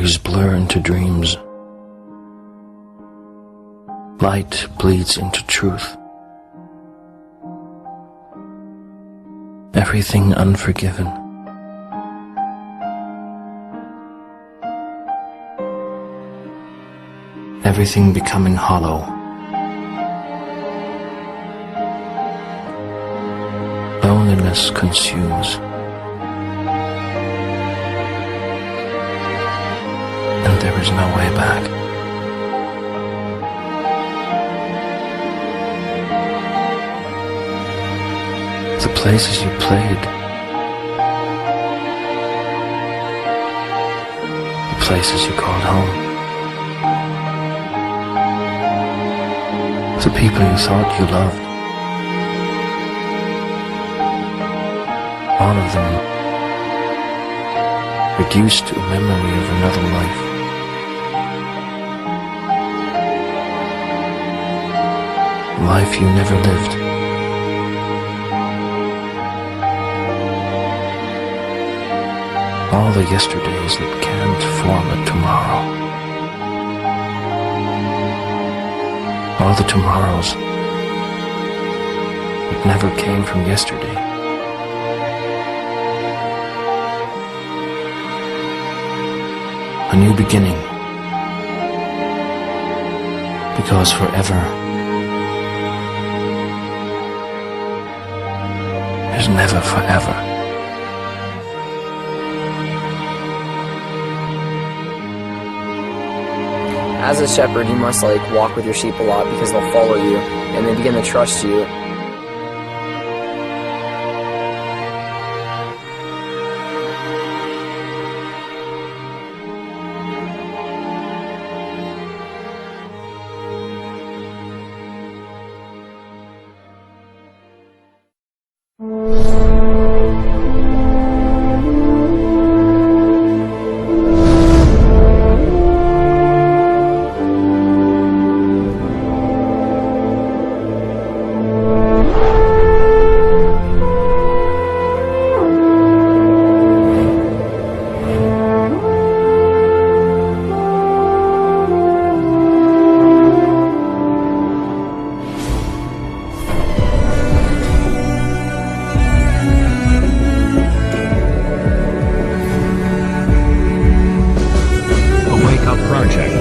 Memories blur into dreams. Light bleeds into truth. Everything unforgiven. Everything becoming hollow. Loneliness consumes. And there is no way back. The places you played. The places you called home. The people you thought you loved. All of them reduced to a memory of another life. Life you never lived. All the yesterdays that can't form a tomorrow. All the tomorrows that never came from yesterday. A new beginning. Because forever is never forever. As a shepherd, you must walk with your sheep a lot because they'll follow you and they begin to trust you.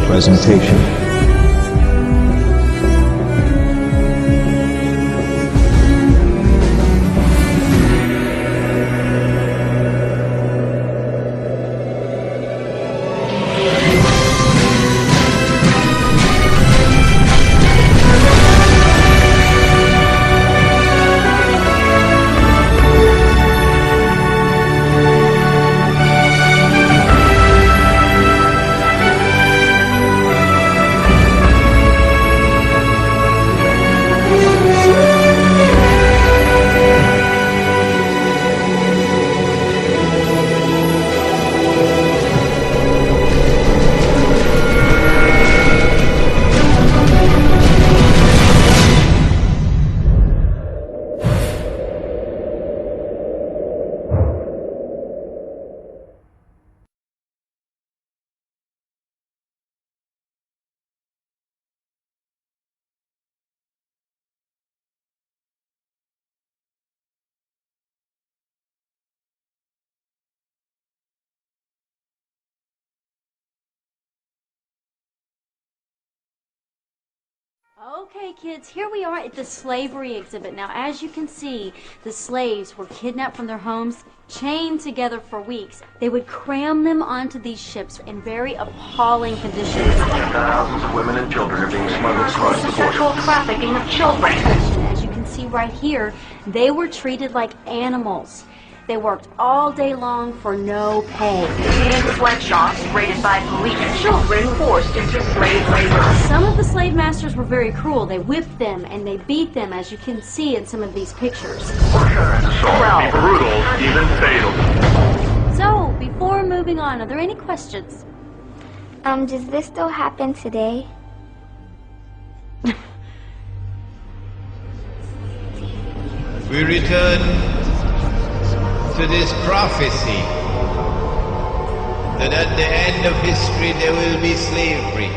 Presentation. Okay, kids, here we are at the slavery exhibit. Now, as you can see, the slaves were kidnapped from their homes, chained together for weeks. They would cram them onto these ships in very appalling conditions. Thousands of women and children are being smuggled across the border. Sexual trafficking of children. And as you can see right here, they were treated like animals. They worked all day long for no pay. In sweatshops raided by police, children forced into slave labor. Some of the slave masters were very cruel. They whipped them and they beat them, as you can see in some of these pictures. Well, brutal, even fatal. So, before moving on, are there any questions? Does this still happen today? We return to this prophecy that at the end of history there will be slavery.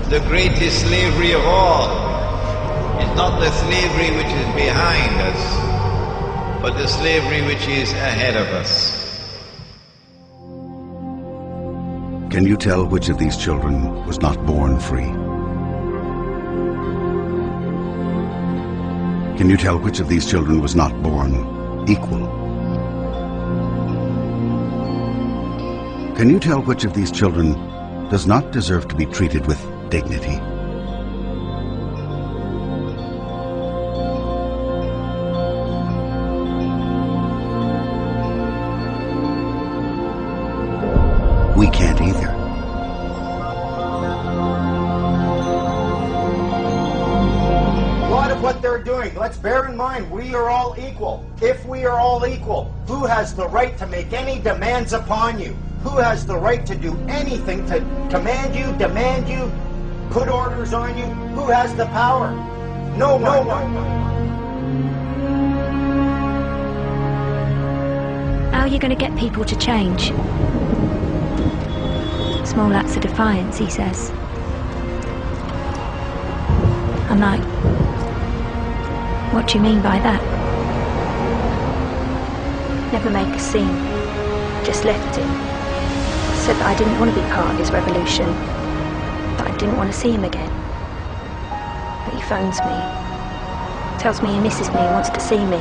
The greatest slavery of all is not the slavery which is behind us, but the slavery which is ahead of us. Can you tell which of these children was not born free? Can you tell which of these children was not born equal? Can you tell which of these children does not deserve to be treated with dignity? We can't either. What they're doing. Let's bear in mind, we are all equal. If we are all equal, who has the right to make any demands upon you? Who has the right to do anything to command you, demand you, put orders on you? Who has the power? No one. How are you going to get people to change? Small acts of defiance, he says. I'm like, what do you mean by that? Never make a scene. Just left him. Said that I didn't want to be part of his revolution. That I didn't want to see him again. But he phones me. Tells me he misses me and wants to see me.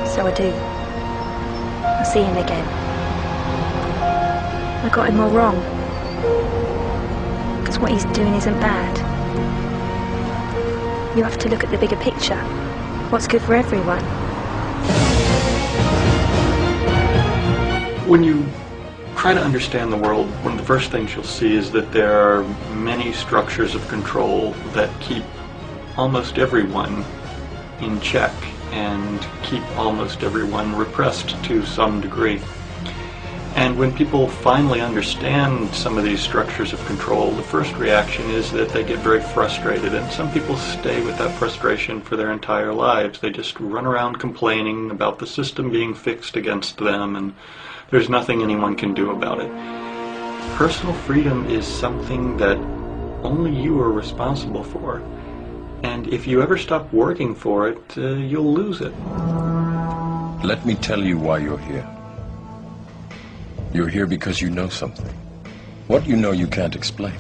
So I do. I see him again. I got him all wrong. Because what he's doing isn't bad. You have to look at the bigger picture. What's good for everyone. When you try to understand the world, one of the first things you'll see is that there are many structures of control that keep almost everyone in check and keep almost everyone repressed to some degree. And when people finally understand some of these structures of control, the first reaction is that they get very frustrated, and some people stay with that frustration for their entire lives. They just run around complaining about the system being fixed against them, and there's nothing anyone can do about it. Personal freedom is something that only you are responsible for, and if you ever stop working for it, you'll lose it. Let me tell you why you're here. You're here because you know something. What you know you can't explain,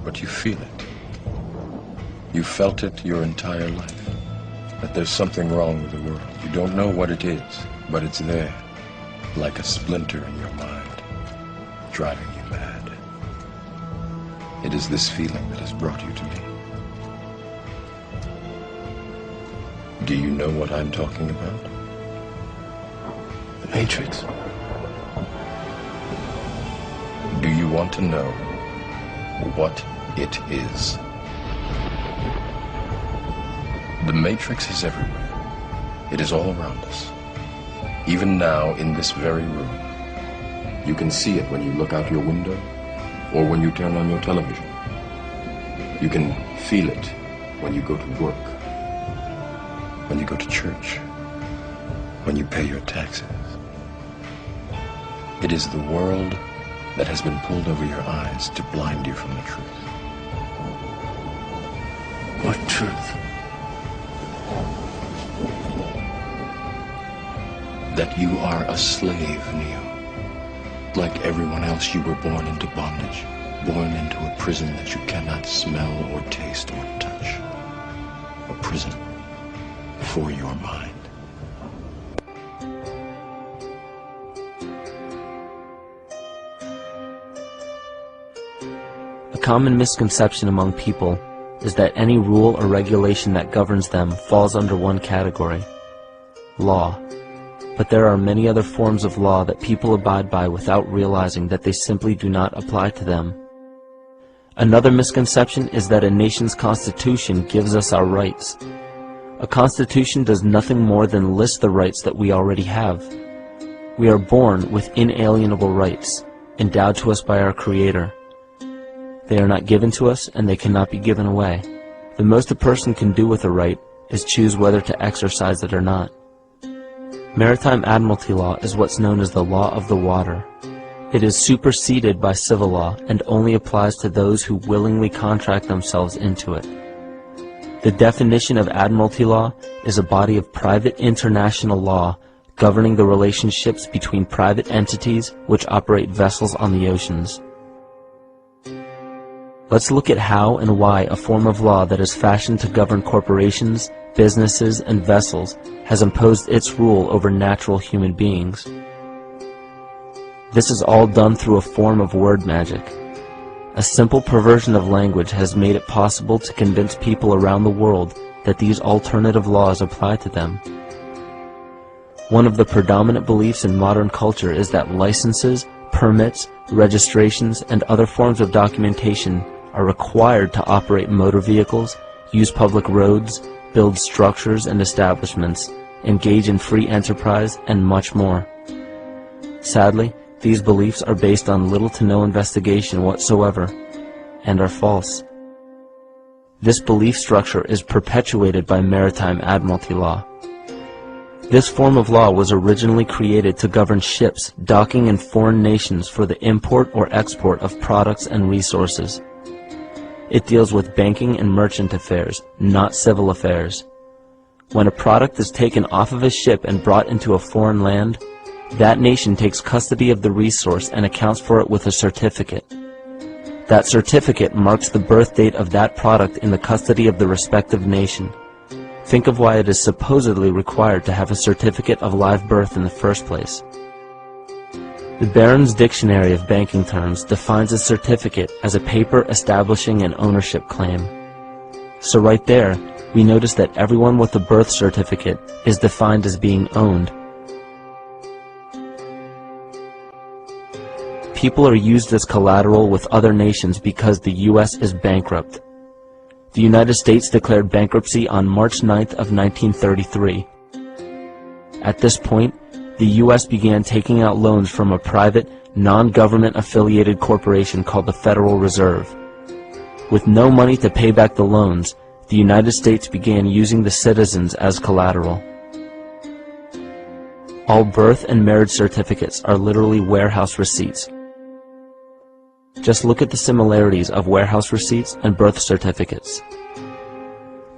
but you feel it. You felt it your entire life, that there's something wrong with the world. You don't know what it is, but it's there, like a splinter in your mind, driving you mad. It is this feeling that has brought you to me. Do you know what I'm talking about? The Matrix. Do you want to know what it is? The Matrix is everywhere. It is all around us. Even now, in this very room. You can see it when you look out your window or when you turn on your television. You can feel it when you go to work, when you go to church, when you pay your taxes. It is the world that has been pulled over your eyes to blind you from the truth. What truth? That you are a slave, Neo. Like everyone else, you were born into bondage, born into a prison that you cannot smell or taste or touch. A prison for your mind. A common misconception among people is that any rule or regulation that governs them falls under one category: law. But there are many other forms of law that people abide by without realizing that they simply do not apply to them. Another misconception is that a nation's constitution gives us our rights. A constitution does nothing more than list the rights that we already have. We are born with inalienable rights, endowed to us by our Creator. They are not given to us, and they cannot be given away. The most a person can do with a right is choose whether to exercise it or not. Maritime Admiralty law is what's known as the law of the water. It is superseded by civil law and only applies to those who willingly contract themselves into it. The definition of Admiralty law is a body of private international law governing the relationships between private entities which operate vessels on the oceans. Let's look at how and why a form of law that is fashioned to govern corporations, businesses, and vessels has imposed its rule over natural human beings. This is all done through a form of word magic. A simple perversion of language has made it possible to convince people around the world that these alternative laws apply to them. One of the predominant beliefs in modern culture is that licenses, permits, registrations, and other forms of documentation are required to operate motor vehicles, use public roads, build structures and establishments, engage in free enterprise, and much more. Sadly, these beliefs are based on little to no investigation whatsoever, and are false. This belief structure is perpetuated by Maritime Admiralty law. This form of law was originally created to govern ships docking in foreign nations for the import or export of products and resources. It deals with banking and merchant affairs, not civil affairs. When a product is taken off of a ship and brought into a foreign land, that nation takes custody of the resource and accounts for it with a certificate. That certificate marks the birth date of that product in the custody of the respective nation. Think of why it is supposedly required to have a certificate of live birth in the first place. The Barron's Dictionary of Banking Terms defines a certificate as a paper establishing an ownership claim. So right there, we notice that everyone with a birth certificate is defined as being owned. People are used as collateral with other nations because the U.S. is bankrupt. The United States declared bankruptcy on March 9th of 1933. At this point, the U.S. began taking out loans from a private, non-government affiliated corporation called the Federal Reserve. With no money to pay back the loans, the United States began using the citizens as collateral. All birth and marriage certificates are literally warehouse receipts. Just look at the similarities of warehouse receipts and birth certificates.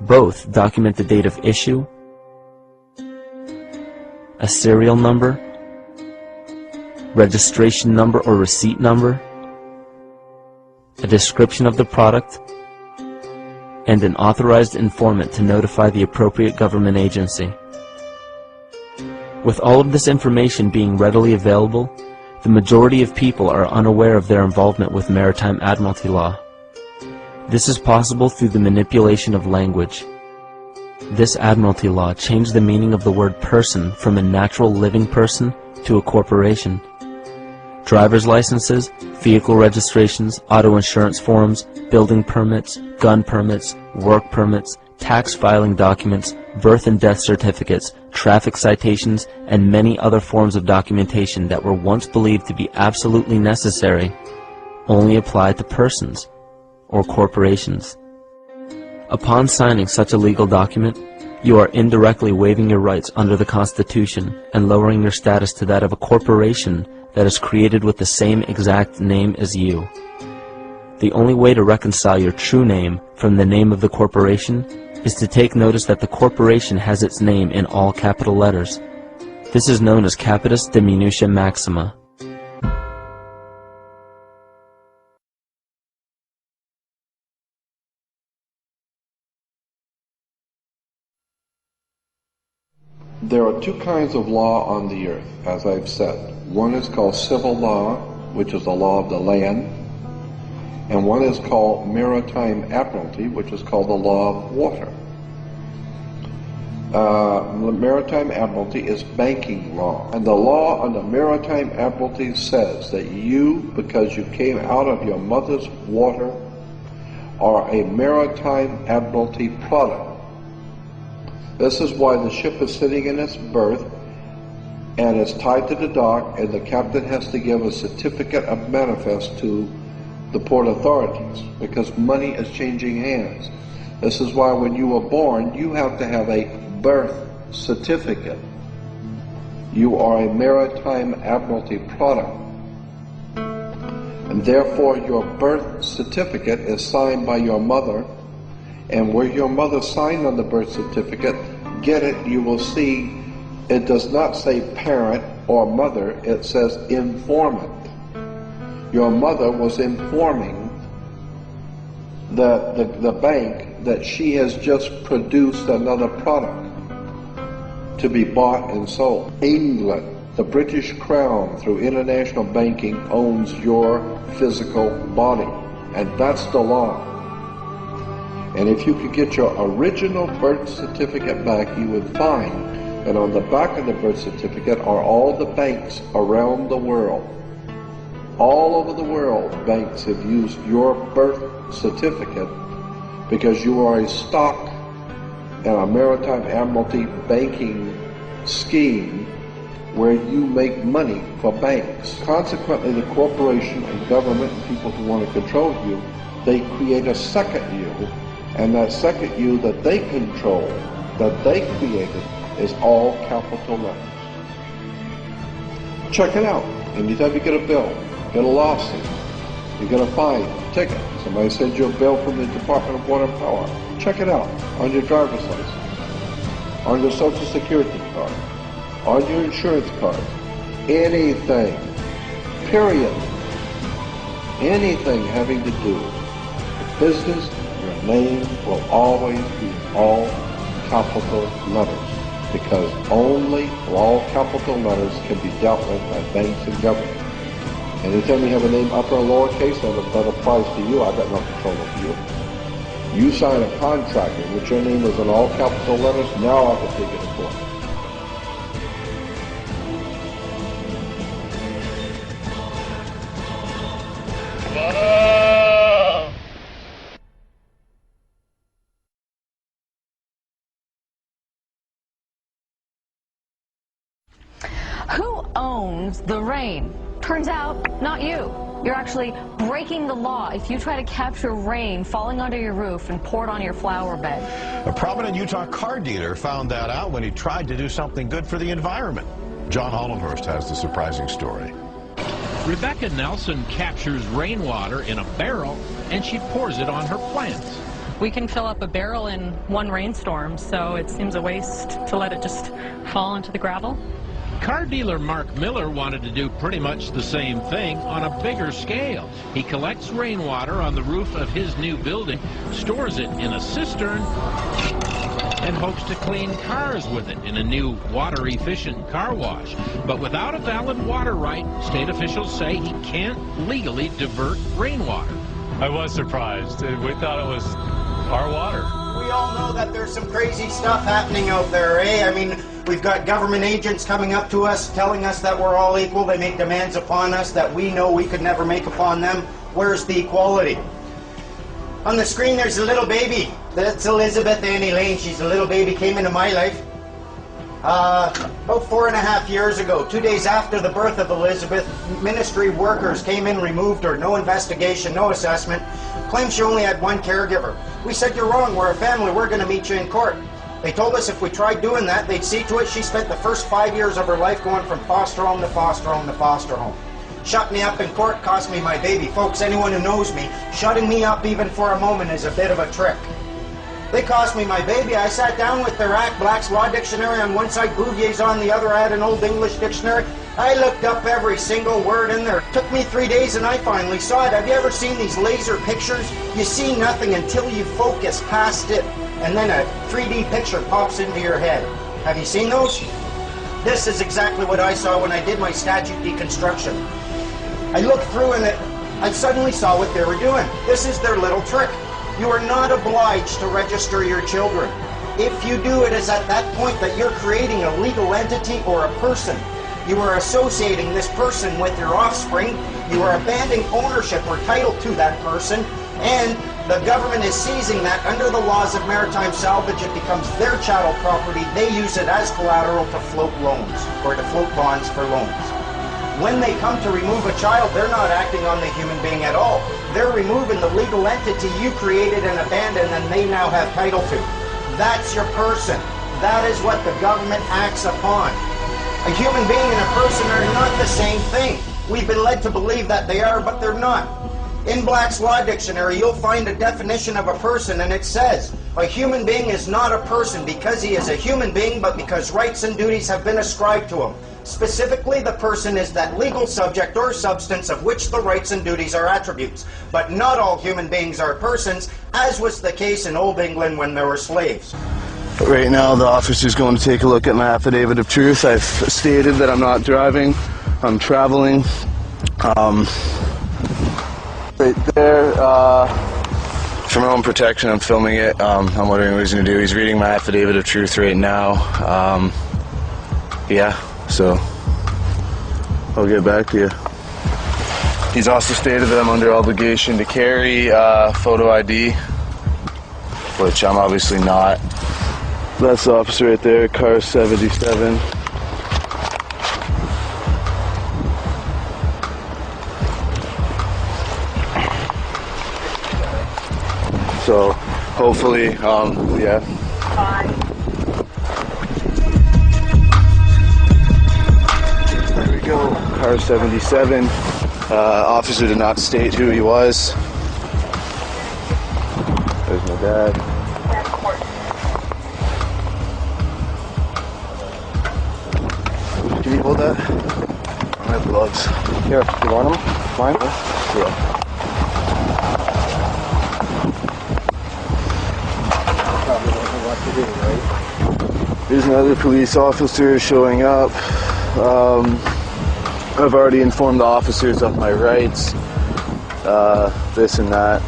Both document the date of issue, a serial number, registration number or receipt number, a description of the product, and an authorized informant to notify the appropriate government agency. With all of this information being readily available, the majority of people are unaware of their involvement with Maritime Admiralty law. This is possible through the manipulation of language. This Admiralty law changed the meaning of the word person from a natural living person to a corporation. Driver's licenses, vehicle registrations, auto insurance forms, building permits, gun permits, work permits, tax filing documents, birth and death certificates, traffic citations, and many other forms of documentation that were once believed to be absolutely necessary only apply to persons or corporations. Upon signing such a legal document, you are indirectly waiving your rights under the Constitution and lowering your status to that of a corporation that is created with the same exact name as you. The only way to reconcile your true name from the name of the corporation is to take notice that the corporation has its name in all capital letters. This is known as capitis diminutia maxima. There are two kinds of law on the earth, as I've said. One is called civil law, which is the law of the land, and one is called maritime admiralty, which is called the law of water. The maritime admiralty is banking law, and the law on the maritime admiralty says that you, because you came out of your mother's water, are a maritime admiralty product. This is why the ship is sitting in its berth and is tied to the dock, and the captain has to give a certificate of manifest to the port authorities, because money is changing hands. This is why when you were born, you have to have a birth certificate. You are a maritime admiralty product. And therefore your birth certificate is signed by your mother, and where your mother signed on the birth certificate, get it, you will see it does not say parent or mother, it says informant. Your mother was informing the bank that she has just produced another product to be bought and sold. England, the British Crown, through international banking, owns your physical body, and that's the law. And if you could get your original birth certificate back, you would find that on the back of the birth certificate are all the banks around the world. All over the world, banks have used your birth certificate because you are a stock in a maritime admiralty banking scheme where you make money for banks. Consequently, the corporation and government and people who want to control you, they create a second you, and that second you that they control, that they created, is all capital letters. Check it out. Anytime you get a bill, get a lawsuit, you get a fine, a ticket, somebody sends you a bill from the Department of Water and Power, check it out on your driver's license, on your Social Security card, on your insurance card, anything, period, anything having to do with business, your name will always be all capital letters, because only all capital letters can be dealt with by banks and government. Anytime you have a name upper or lowercase, that applies to you. I've got no control of you. You sign a contract in which your name is in all capital letters, now I can take it to court. Who owns the rain? Turns out, not you. You're actually breaking the law if you try to capture rain falling onto your roof and pour it on your flower bed. A prominent Utah car dealer found that out when he tried to do something good for the environment. John Hollenhorst has the surprising story. Rebecca Nelson captures rainwater in a barrel and she pours it on her plants. We can fill up a barrel in one rainstorm, so it seems a waste to let it just fall into the gravel. Car dealer Mark Miller wanted to do pretty much the same thing on a bigger scale. He collects rainwater on the roof of his new building, stores it in a cistern, and hopes to clean cars with it in a new water-efficient car wash. But without a valid water right, state officials say he can't legally divert rainwater. I was surprised. We thought it was our water. We all know that there's some crazy stuff happening out there, eh? I mean, we've got government agents coming up to us, telling us that we're all equal. They make demands upon us that we know we could never make upon them. Where's the equality? On the screen, there's a little baby. That's Elizabeth Annie Lane. She's a little baby, came into my life about 4.5 years ago. 2 days after the birth of Elizabeth, ministry workers came in, removed her. No investigation, no assessment. Claimed she only had one caregiver. We said, you're wrong, we're a family, we're going to meet you in court. They told us if we tried doing that, they'd see to it she spent the first 5 years of her life going from foster home to foster home to foster home. Shut me up in court, cost me my baby. Folks, anyone who knows me, shutting me up even for a moment is a bit of a trick. They cost me my baby. I sat down with their Act Black's Law Dictionary on one side, Bouvier's on the other. I had an Old English dictionary. I looked up every single word in there. It took me 3 days and I finally saw it. Have you ever seen these laser pictures? You see nothing until you focus past it, and then a 3D picture pops into your head. Have you seen those? This is exactly what I saw when I did my statute deconstruction. I looked through and I suddenly saw what they were doing. This is their little trick. You are not obliged to register your children. If you do, it is at that point that you're creating a legal entity or a person. You are associating this person with your offspring. You are abandoning ownership or title to that person, and the government is seizing that under the laws of maritime salvage. It becomes their chattel property. They use it as collateral to float loans or to float bonds for loans. When they come to remove a child, they're not acting on the human being at all. They're removing the legal entity you created and abandoned and they now have title to. That's your person. That is what the government acts upon. A human being and a person are not the same thing. We've been led to believe that they are, but they're not. In Black's Law Dictionary, you'll find a definition of a person, and it says, a human being is not a person because he is a human being, but because rights and duties have been ascribed to him. Specifically, the person is that legal subject or substance of which the rights and duties are attributes. But not all human beings are persons, as was the case in Old England when there were slaves. Right now, the officer's going to take a look at my affidavit of truth. I've stated that I'm not driving, I'm traveling. Right there, for my own protection, I'm filming it. I'm wondering what he's going to do. He's reading my affidavit of truth right now. Yeah, so I'll get back to you. He's also stated that I'm under obligation to carry photo ID, which I'm obviously not. That's the officer right there, car 77. So, hopefully, yeah. There we go, car 77. Officer did not state who he was. There's my dad. Can you hold that? I don't have gloves. Here, you want them? Mine? Yeah. There's another police officer showing up. I've already informed the officers of my rights, this and that.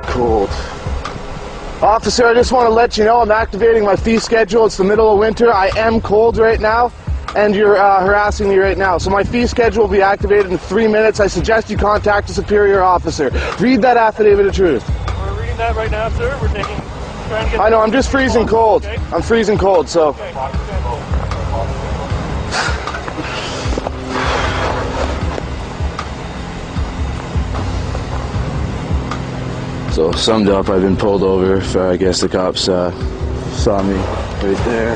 Cold. Officer, I just want to let you know I'm activating my fee schedule. It's the middle of winter. I am cold right now, and you're harassing me right now. So my fee schedule will be activated in 3 minutes. I suggest you contact a superior officer. Read that affidavit of truth. We're reading that right now, sir. We're trying to get... I know, I'm just freezing cold. Okay. I'm freezing cold, so... Okay. So, summed up, I've been pulled over. I guess the cops saw me right there.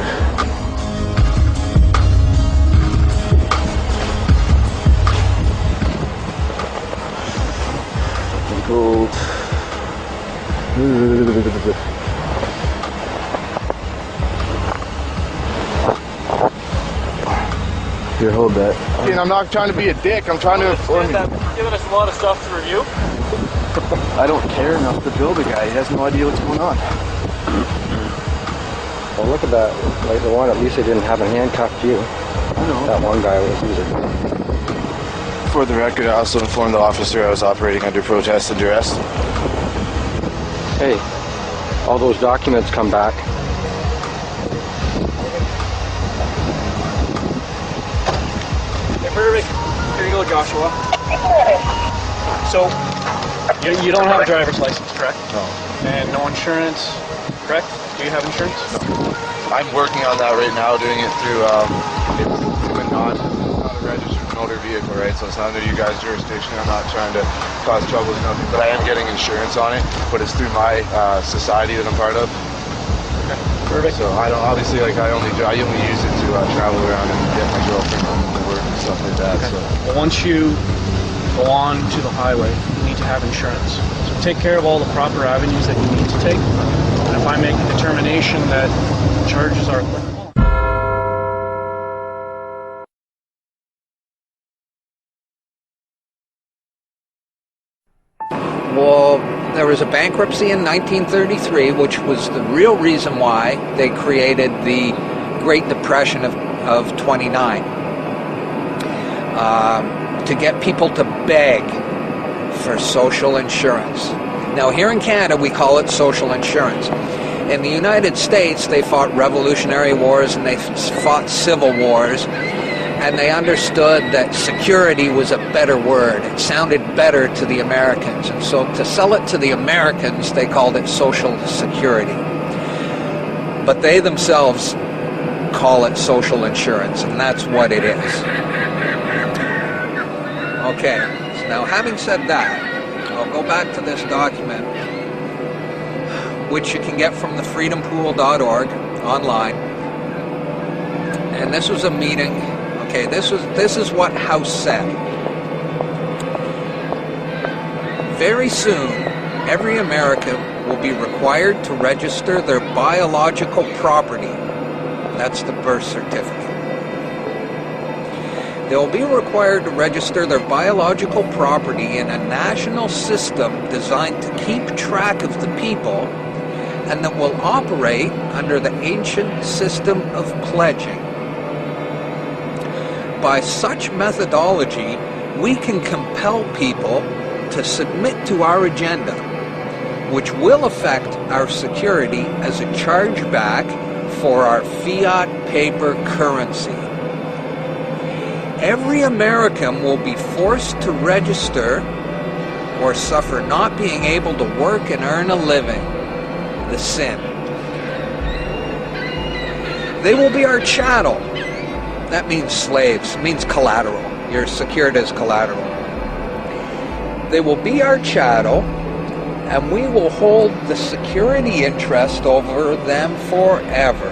I'm cold. Here, hold that. I'm not trying to be a dick. I'm trying to inform you. You're giving us a lot of stuff to review. I don't care enough to bill the guy. He has no idea what's going on. Well, look at that. Like the one, at least they didn't have a handcuffed you. I know. That one guy was using. For the record, I also informed the officer I was operating under protest and duress. Hey, all those documents come back. Hey, perfect. Here you go, Joshua. So, you don't have a driver's license, correct? No. And no insurance, correct? Do you have insurance? No. I'm working on that right now, doing it through, it's not a registered motor vehicle, right? So it's not under you guys' jurisdiction. I'm not trying to cause trouble or nothing, but I am getting insurance on it, but it's through my society that I'm part of. Okay, perfect. So I don't, obviously, like, I only use it to travel around and get my girlfriend home from work and stuff like that. Okay. So. Well, once you go on to the highway, you need to have insurance. So take care of all the proper avenues that you need to take. And if I make a determination that charges are applicable. Well, there was a bankruptcy in 1933, which was the real reason why they created the Great Depression of 29. To get people to beg for social insurance. Now, here in Canada, we call it social insurance. In the United States, they fought revolutionary wars and they fought civil wars, and they understood that security was a better word. It sounded better to the Americans, and so to sell it to the Americans, they called it social security. But they themselves call it social insurance, and that's what it is. Okay, so now having said that, I'll go back to this document, which you can get from the freedompool.org online. And this was a meeting. Okay, this is what House said. Very soon, every American will be required to register their biological property. That's the birth certificate. They will be required to register their biological property in a national system designed to keep track of the people and that will operate under the ancient system of pledging. By such methodology, we can compel people to submit to our agenda, which will affect our security as a chargeback for our fiat paper currency. Every American will be forced to register or suffer not being able to work and earn a living, the sin. They will be our chattel. That means slaves, it means collateral. You're secured as collateral. They will be our chattel, and we will hold the security interest over them forever.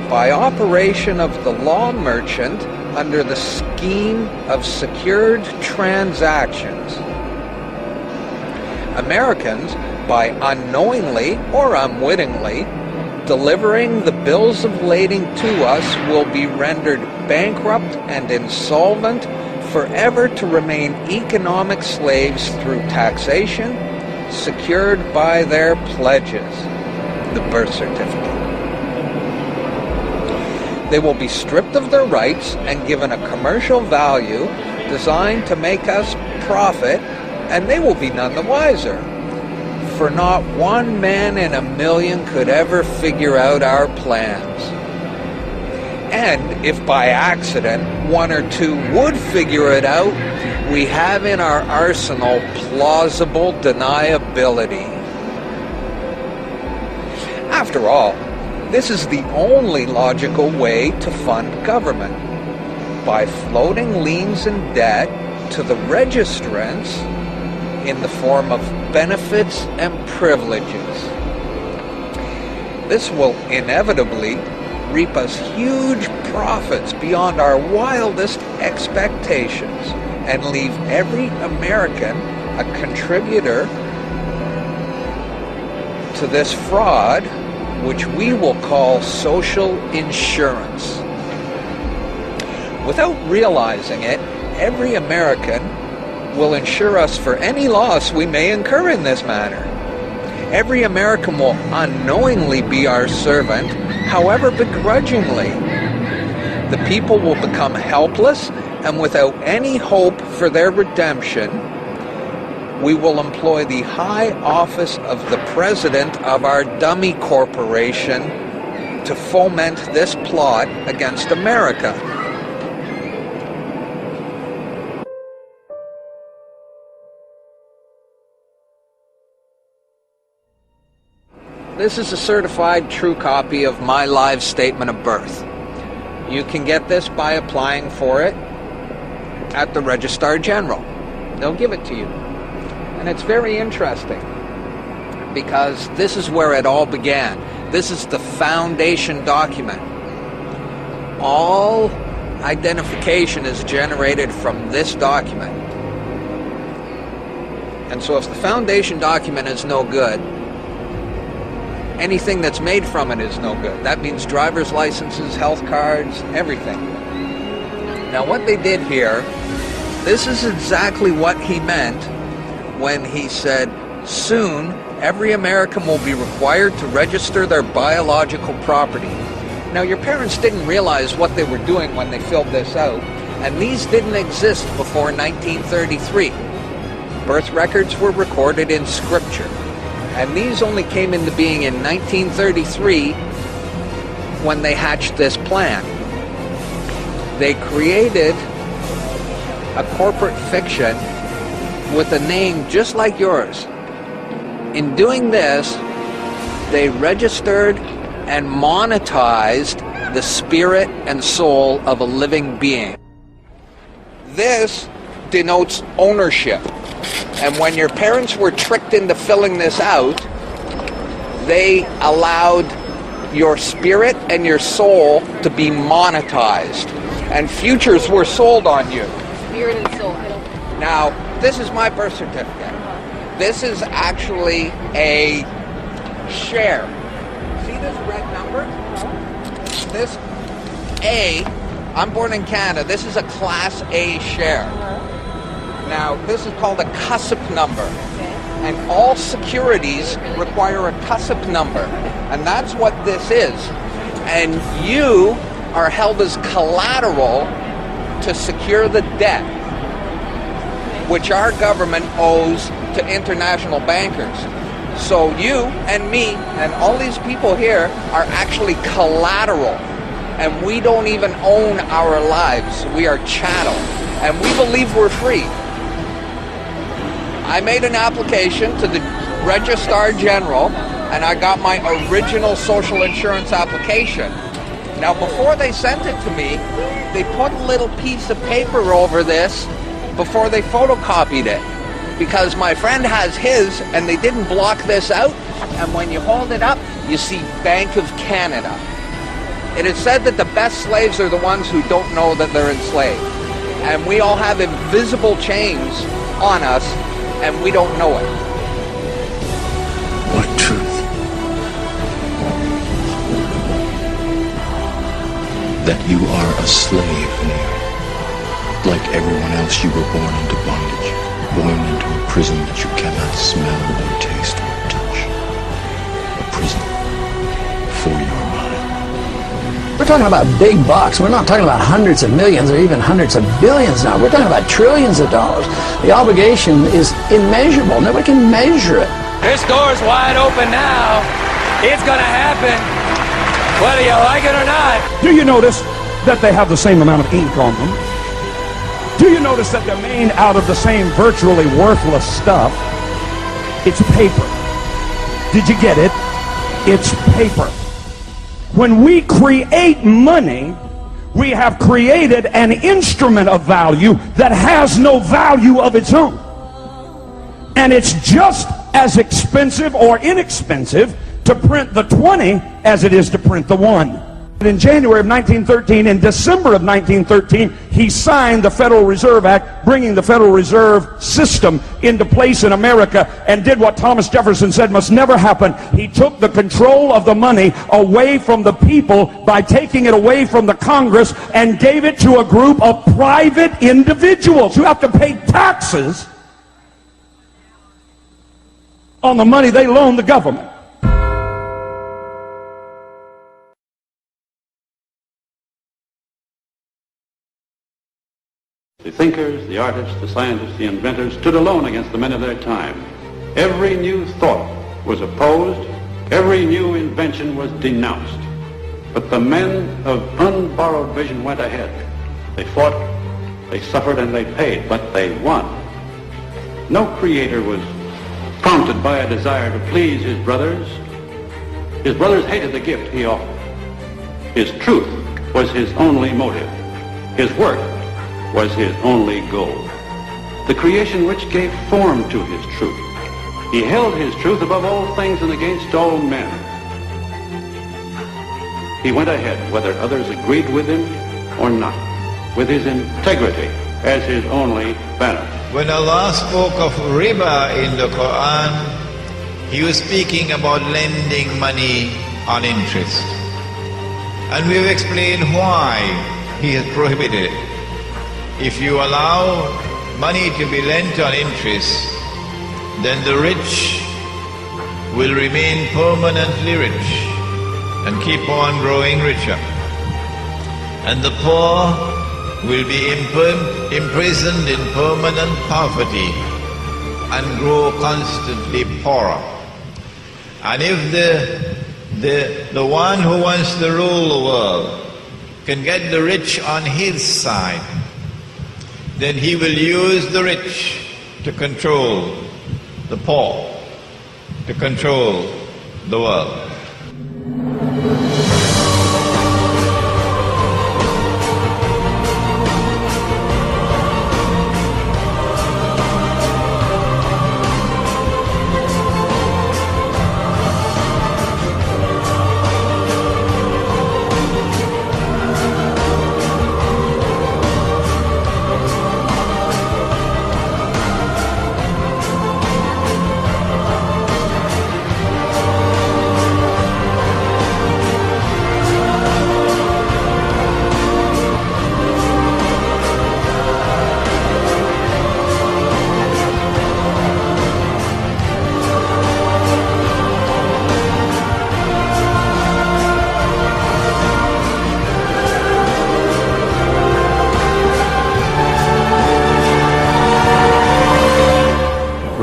By operation of the law merchant under the scheme of secured transactions, Americans, by unknowingly or unwittingly delivering the bills of lading to us, will be rendered bankrupt and insolvent, forever to remain economic slaves through taxation, secured by their pledges, the birth certificate. They will be stripped of their rights and given a commercial value designed to make us profit, and they will be none the wiser. For not one man in a million could ever figure out our plans. And if by accident one or two would figure it out, we have in our arsenal plausible deniability. After all, this is the only logical way to fund government, by floating liens and debt to the registrants in the form of benefits and privileges. This will inevitably reap us huge profits beyond our wildest expectations and leave every American a contributor to this fraud, which we will call social insurance. Without realizing it, every American will insure us for any loss we may incur in this manner. Every American will unknowingly be our servant, however begrudgingly. The people will become helpless, and without any hope for their redemption, we will employ the high office of the president of our dummy corporation to foment this plot against America. This is a certified true copy of my live statement of birth. You can get this by applying for it at the Registrar General. They'll give it to you. And it's very interesting because this is where it all began. This is the foundation document. All identification is generated from this document. And so if the foundation document is no good, anything that's made from it is no good. That means driver's licenses, health cards, everything. Now what they did here, this is exactly what he meant when he said, soon every American will be required to register their biological property. Now your parents didn't realize what they were doing when they filled this out, and these didn't exist before 1933. Birth records were recorded in scripture. And these only came into being in 1933 when they hatched this plan. They created a corporate fiction with a name just like yours. In doing this, they registered and monetized the spirit and soul of a living being. This denotes ownership. And when your parents were tricked into filling this out, they allowed your spirit and your soul to be monetized. And futures were sold on you. Spirit and soul. Now, this is my birth certificate. This is actually a share. See this red number? This A, I'm born in Canada, this is a Class A share. Now, this is called a CUSP number. And all securities require a CUSP number. And that's what this is. And you are held as collateral to secure the debt, which our government owes to international bankers. So you and me and all these people here are actually collateral. And we don't even own our lives. We are chattel. And we believe we're free. I made an application to the Registrar General, and I got my original social insurance application. Now, before they sent it to me, they put a little piece of paper over this before they photocopied it, because my friend has his, and they didn't block this out, and when you hold it up, you see Bank of Canada. It is said that the best slaves are the ones who don't know that they're enslaved, and we all have invisible chains on us, and we don't know it. What truth? That you are a slave, Neo. Like everyone else, you were born into bondage, born into a prison that you cannot smell or taste or touch. A prison for your mind. We're talking about big bucks. We're not talking about hundreds of millions or even hundreds of billions now. We're talking about trillions of dollars. The obligation is immeasurable. Nobody can measure it. This door's wide open now. It's gonna happen, whether you like it or not. Do you notice that they have the same amount of ink on them? Do you notice that they're made out of the same virtually worthless stuff? It's paper. Did you get it? It's paper. When we create money, we have created an instrument of value that has no value of its own. And it's just as expensive or inexpensive to print the 20 as it is to print the 1. In January of 1913, in December of 1913, he signed the Federal Reserve Act, bringing the Federal Reserve System into place in America, and did what Thomas Jefferson said must never happen. He took the control of the money away from the people by taking it away from the Congress and gave it to a group of private individuals who have to pay taxes on the money they loan the government. The thinkers, the artists, the scientists, the inventors stood alone against the men of their time. Every new thought was opposed, every new invention was denounced. But the men of unborrowed vision went ahead. They fought, they suffered, and they paid, but they won. No creator was prompted by a desire to please his brothers. His brothers hated the gift he offered. His truth was his only motive. His work was his only goal. The creation which gave form to his truth. He held his truth above all things and against all men. He went ahead, whether others agreed with him or not, with his integrity as his only banner. When Allah spoke of riba in the Quran, He was speaking about lending money on interest. And we've explained why He has prohibited it. If you allow money to be lent on interest, then the rich will remain permanently rich and keep on growing richer. And the poor will be imprisoned in permanent poverty and grow constantly poorer. And if the one who wants to rule the world can get the rich on his side, then he will use the rich to control the poor, to control the world.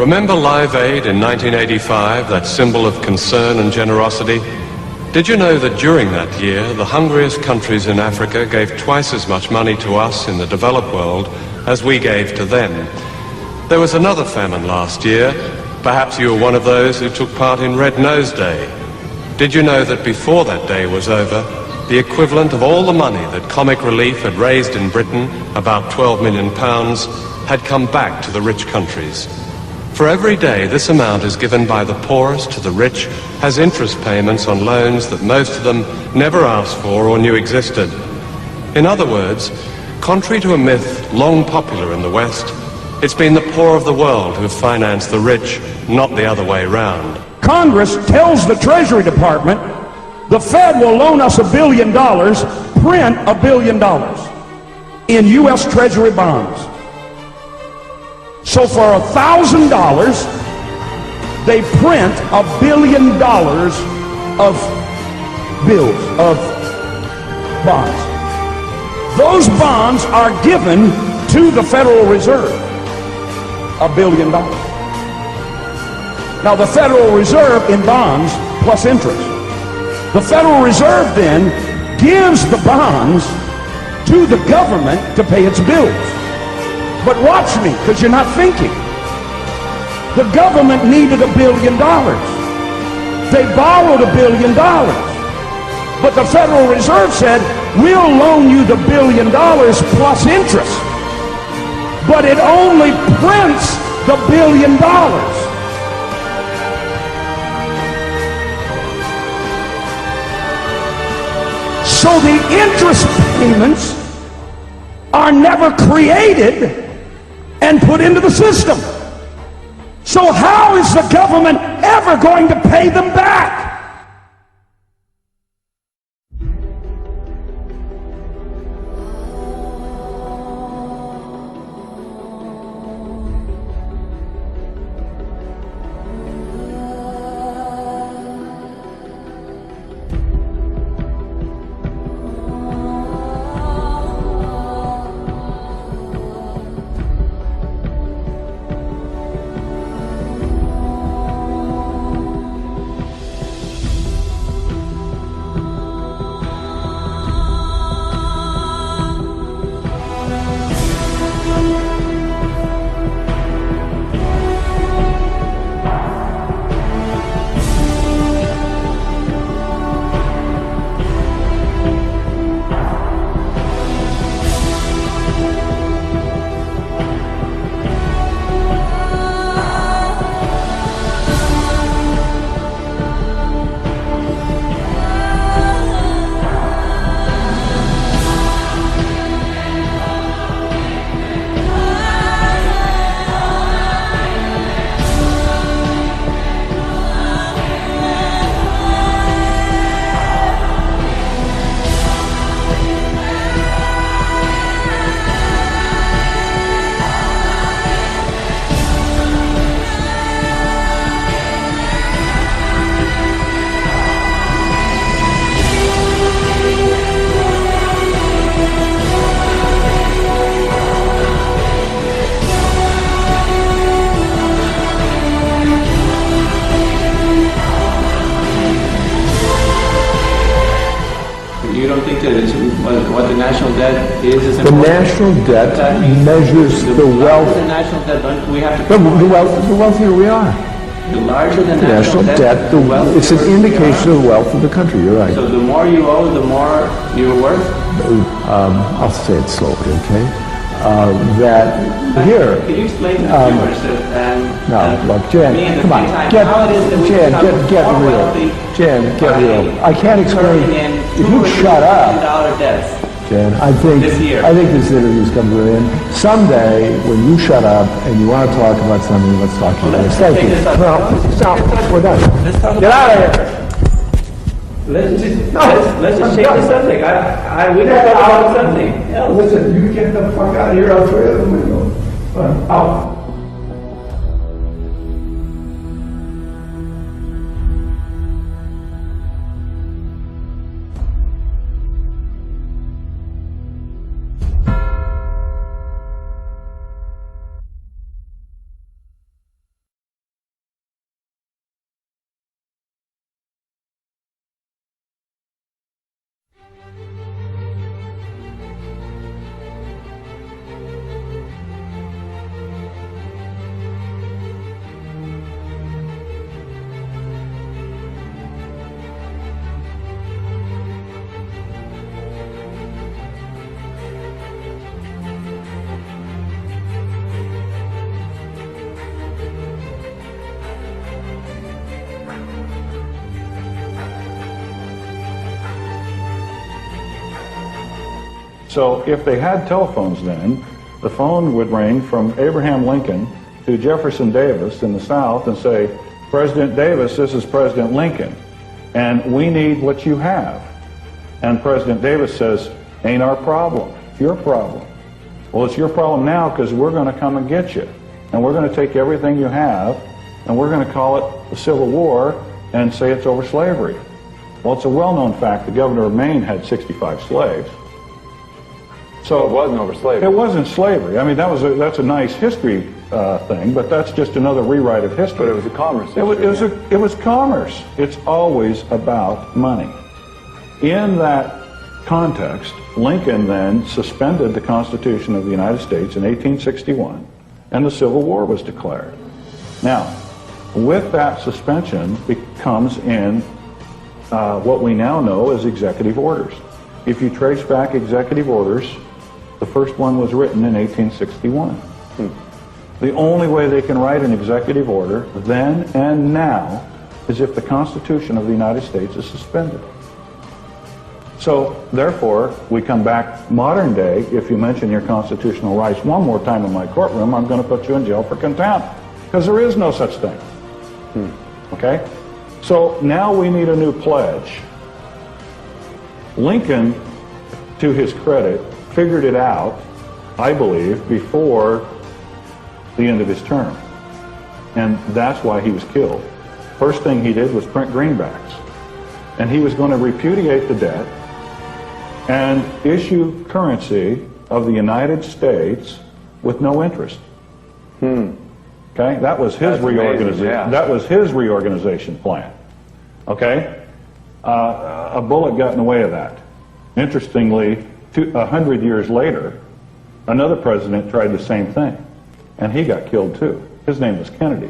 Remember Live Aid in 1985, that symbol of concern and generosity? Did you know that during that year, the hungriest countries in Africa gave twice as much money to us in the developed world as we gave to them? There was another famine last year. Perhaps you were one of those who took part in Red Nose Day. Did you know that before that day was over, the equivalent of all the money that Comic Relief had raised in Britain, about £12 million, had come back to the rich countries? For every day this amount is given by the poorest to the rich has interest payments on loans that most of them never asked for or knew existed. In other words, contrary to a myth long popular in the West, it's been the poor of the world who have financed the rich, not the other way round. Congress tells the Treasury Department, the Fed will loan us $1 billion, print $1 billion in U.S. Treasury bonds. So for $1,000, they print $1 billion of bills, of bonds. Those bonds are given to the Federal Reserve, $1 billion. Now the Federal Reserve in bonds plus interest. The Federal Reserve then gives the bonds to the government to pay its bills. But watch me, because you're not thinking. The government needed $1 billion. They borrowed $1 billion. But the Federal Reserve said, we'll loan you the $1 billion plus interest. But it only prints the $1 billion. So the interest payments are never created and put into the system. So how is the government ever going to pay them back? You don't think that it's what the national debt is the national debt measures the wealth. The national debt, don't we have to? The wealthier we are. The larger the national debt, it's an indication of the wealth of the country. You're right. So the more you owe, the more you're worth. I'll say it slowly, okay? That here. Can you explain to the viewers look, Jan, come on, get real. Jan, get real. I can't explain. If you shut up, Jan, I think this interview's come to an end. Someday, when you shut up and you want to talk about something, let's talk about this. Thank you. No, stop. We're done. Get out of here. Let's just change the subject. We don't talk about something else. Listen, you get the fuck out of here. I'll throw you out the window. Out. So if they had telephones then, the phone would ring from Abraham Lincoln to Jefferson Davis in the South and say, President Davis, this is President Lincoln, and we need what you have. And President Davis says, ain't our problem, it's your problem. Well, it's your problem now because we're going to come and get you. And we're going to take everything you have, and we're going to call it the Civil War and say it's over slavery. Well, it's a well-known fact the governor of Maine had 65 slaves. So it wasn't over slavery. It wasn't slavery. I mean, that's a nice history thing, but that's just another rewrite of history. But it was a commerce issue. It was commerce. It's always about money. In that context, Lincoln then suspended the Constitution of the United States in 1861, and the Civil War was declared. Now, with that suspension comes in what we now know as executive orders. If you trace back executive orders, the first one was written in 1861. The only way they can write an executive order then and now is if the Constitution of the United States is suspended. So, therefore, we come back modern day. If you mention your constitutional rights one more time in my courtroom, I'm going to put you in jail for contempt, because there is no such thing. Okay? So now we need a new pledge. Lincoln, to his credit, figured it out, I believe, before the end of his term. And that's why he was killed. First thing he did was print greenbacks. And he was going to repudiate the debt and issue currency of the United States with no interest. Okay, that was his reorganization. Yeah. That was his reorganization plan. Okay, a bullet got in the way of that. Interestingly, 100 years later, another president tried the same thing, and he got killed too. His name was Kennedy.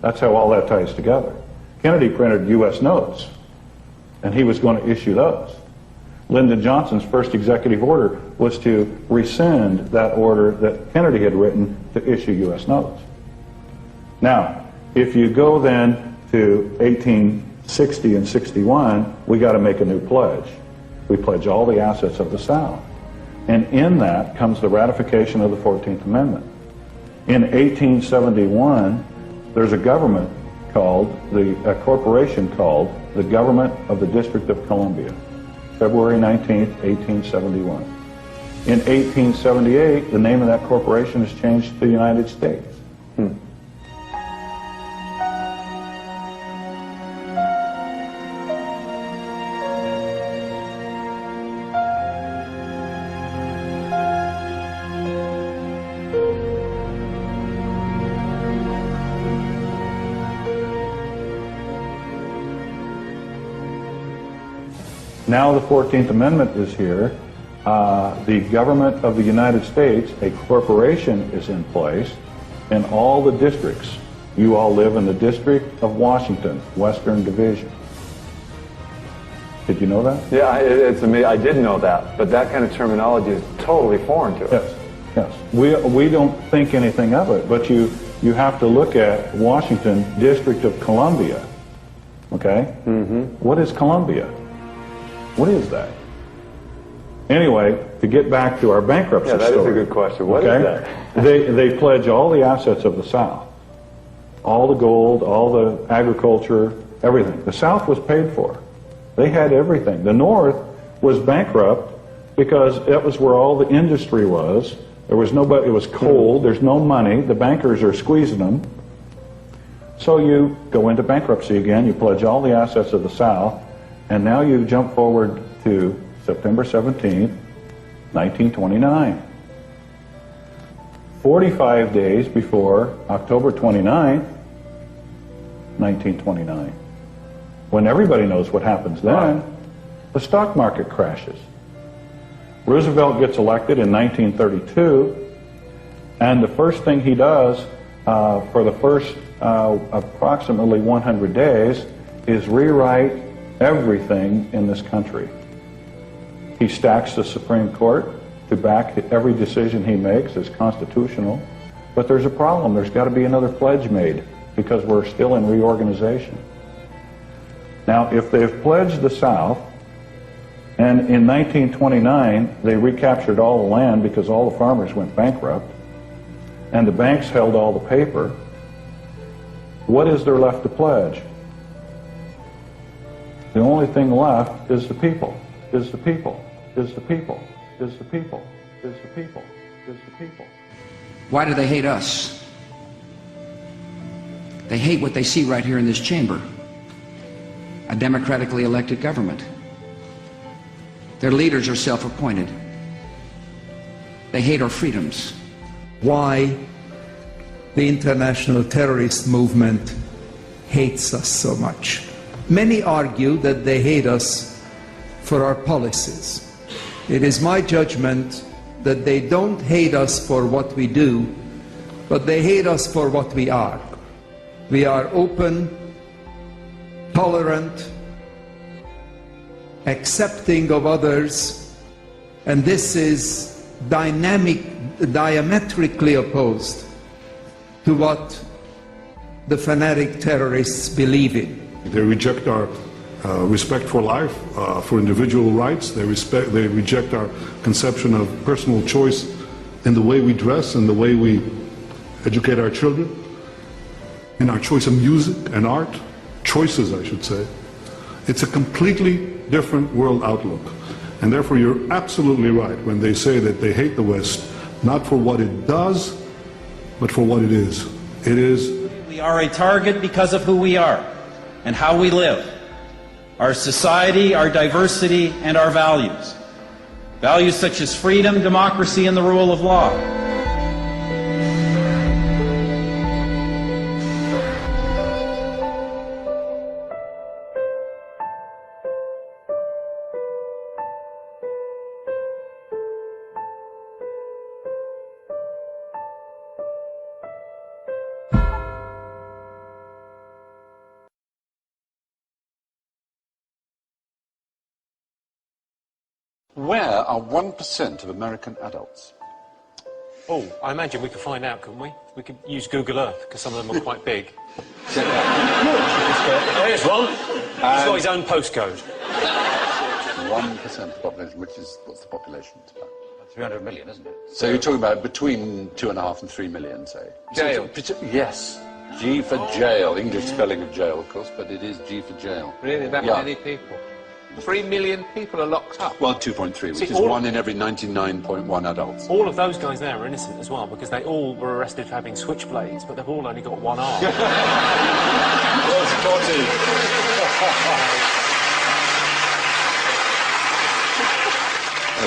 That's how all that ties together. Kennedy printed U.S. notes, and he was going to issue those. Lyndon Johnson's first executive order was to rescind that order that Kennedy had written to issue U.S. notes. Now, if you go then to 1860 and 61, we got to make a new pledge. We pledge all the assets of the South. And in that comes the ratification of the 14th Amendment. In 1871, there's a government called, a corporation called the Government of the District of Columbia, February 19th, 1871. In 1878, the name of that corporation is changed to the United States. Now the 14th Amendment is here. The government of the United States, a corporation is in place in all the districts. You all live in the District of Washington, Western Division. Did you know that? Yeah, it's amazing. I did know that, but that kind of terminology is totally foreign to us. Yes. We don't think anything of it, but you have to look at Washington, District of Columbia. Okay? What is Columbia? What is that? Anyway, to get back to our bankruptcy story. Yeah, that is a good question. What is that? They pledge all the assets of the South. All the gold, all the agriculture, Everything. The South was paid for. They had everything. The North was bankrupt because that was where all the industry was. There was nobody, it was cold, there's no money, the bankers are squeezing them. So you go into bankruptcy again, you pledge all the assets of the South, and now you jump forward to September 17th, 1929. 45 days before October 29th, 1929. When everybody knows what happens then, the stock market crashes. Roosevelt gets elected in 1932, and the first thing he does for the first approximately 100 days is rewrite everything in this country. He stacks the Supreme Court to back every decision he makes as constitutional, but there's a problem. There's got to be another pledge made because we're still in reorganization. Now, if they've pledged the South, and in 1929 they recaptured all the land because all the farmers went bankrupt, and the banks held all the paper, what is there left to pledge? The only thing left is the people, is the people, is the people, is the people, is the people, is the people. Why do they hate us? They hate what they see right here in this chamber. A democratically elected government. Their leaders are self-appointed. They hate our freedoms. Why the international terrorist movement hates us so much. Many argue that they hate us for our policies. It is my judgment that they don't hate us for what we do, but they hate us for what we are. We are open, tolerant, accepting of others, and this is diametrically opposed to what the fanatic terrorists believe in. They reject our respect for life, for individual rights. They reject our conception of personal choice in the way we dress and the way we educate our children, in our choice of music and art, choices I should say. It's a completely different world outlook. And therefore you're absolutely right when they say that they hate the West, not for what it does, but for what it is. It is. We are a target because of who we are and how we live. Our society, our diversity, and our values. Values such as freedom, democracy, and the rule of law. Where are 1% of American adults? Oh, I imagine we could find out, couldn't we? We could use Google Earth, because some of them are quite big. There's one. He's got his own postcode. 1% of the population, which is, what's the population? It's about 300 million, isn't it? So you're talking about between 2.5 and 3 million, say? Jail. Yes. G for jail. English spelling of jail, of course, but it is G for jail. Really, that many people? 3 million people are locked up. Well, 2.3, which is 1 in every 99.1 adults. All of those guys there are innocent as well, because they all were arrested for having switchblades, but they've all only got one arm. Well spotted.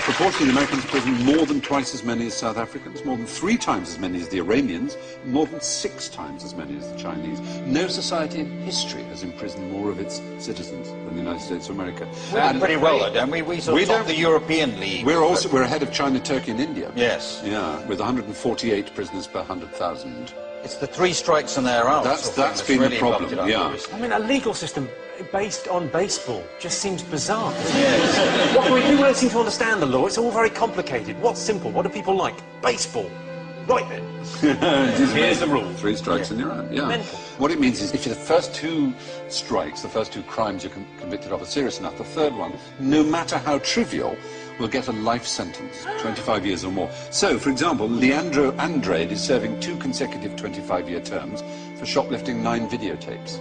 Proportionally, the Americans prison more than twice as many as South Africans, more than 3 times as many as the Iranians, more than 6 times as many as the Chinese. No society in history has imprisoned more of its citizens than the United States of America. We do pretty well, though, don't we? We sort of top the European League. We're ahead of China, Turkey, and India. Yes. Yeah, with 148 prisoners per 100,000. It's the 3 strikes and they're out. That's been really the problem. Yeah. I mean, a legal system based on baseball just seems bizarre. Yes. People don't seem to understand the law. It's all very complicated. What's simple? What do people like? Baseball. Right then. Here's the rule. 3 strikes and you're out. Yeah. Mental. What it means is if the first 2 strikes, the first 2 crimes you're convicted of are serious enough, the third one, no matter how trivial, will get a life sentence, 25 years or more. So, for example, Leandro Andrade is serving 2 consecutive 25-year terms for shoplifting 9 videotapes.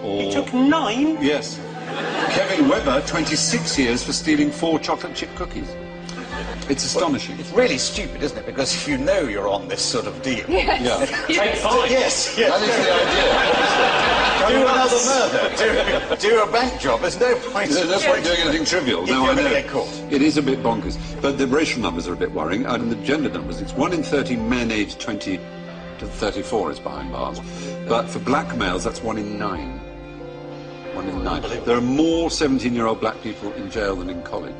Or... It took 9? Yes. Kevin Webber, 26 years for stealing 4 chocolate chip cookies. It's astonishing. It's really stupid, isn't it? Because if you know you're on this sort of deal... Yes. Yeah. Take 5. Yes. That is Do another murder. Do a bank job. There's no point. There's no point doing anything trivial. If No, you're I know. going to get caught. It is a bit bonkers. But the racial numbers are a bit worrying. And the gender numbers, it's 1 in 30 men aged 20 to 34 is behind bars. But for black males, that's 1 in 9. 1 in 9. There are more 17-year-old black people in jail than in college.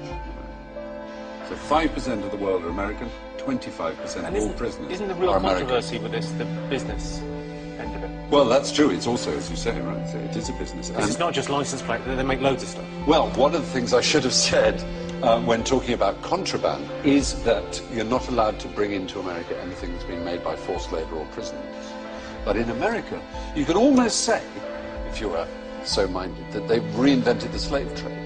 So 5% of the world are American, 25% of all prisoners Isn't the real are American. controversy with this the business end of it? Well, that's true. It's also, as you say, right, so it is a business. Because it's not just license plate, they make loads of stuff. Well, one of the things I should have said when talking about contraband is that you're not allowed to bring into America anything that's been made by forced labour or prisoners. But in America, you could almost say, if you were so minded, that they've reinvented the slave trade.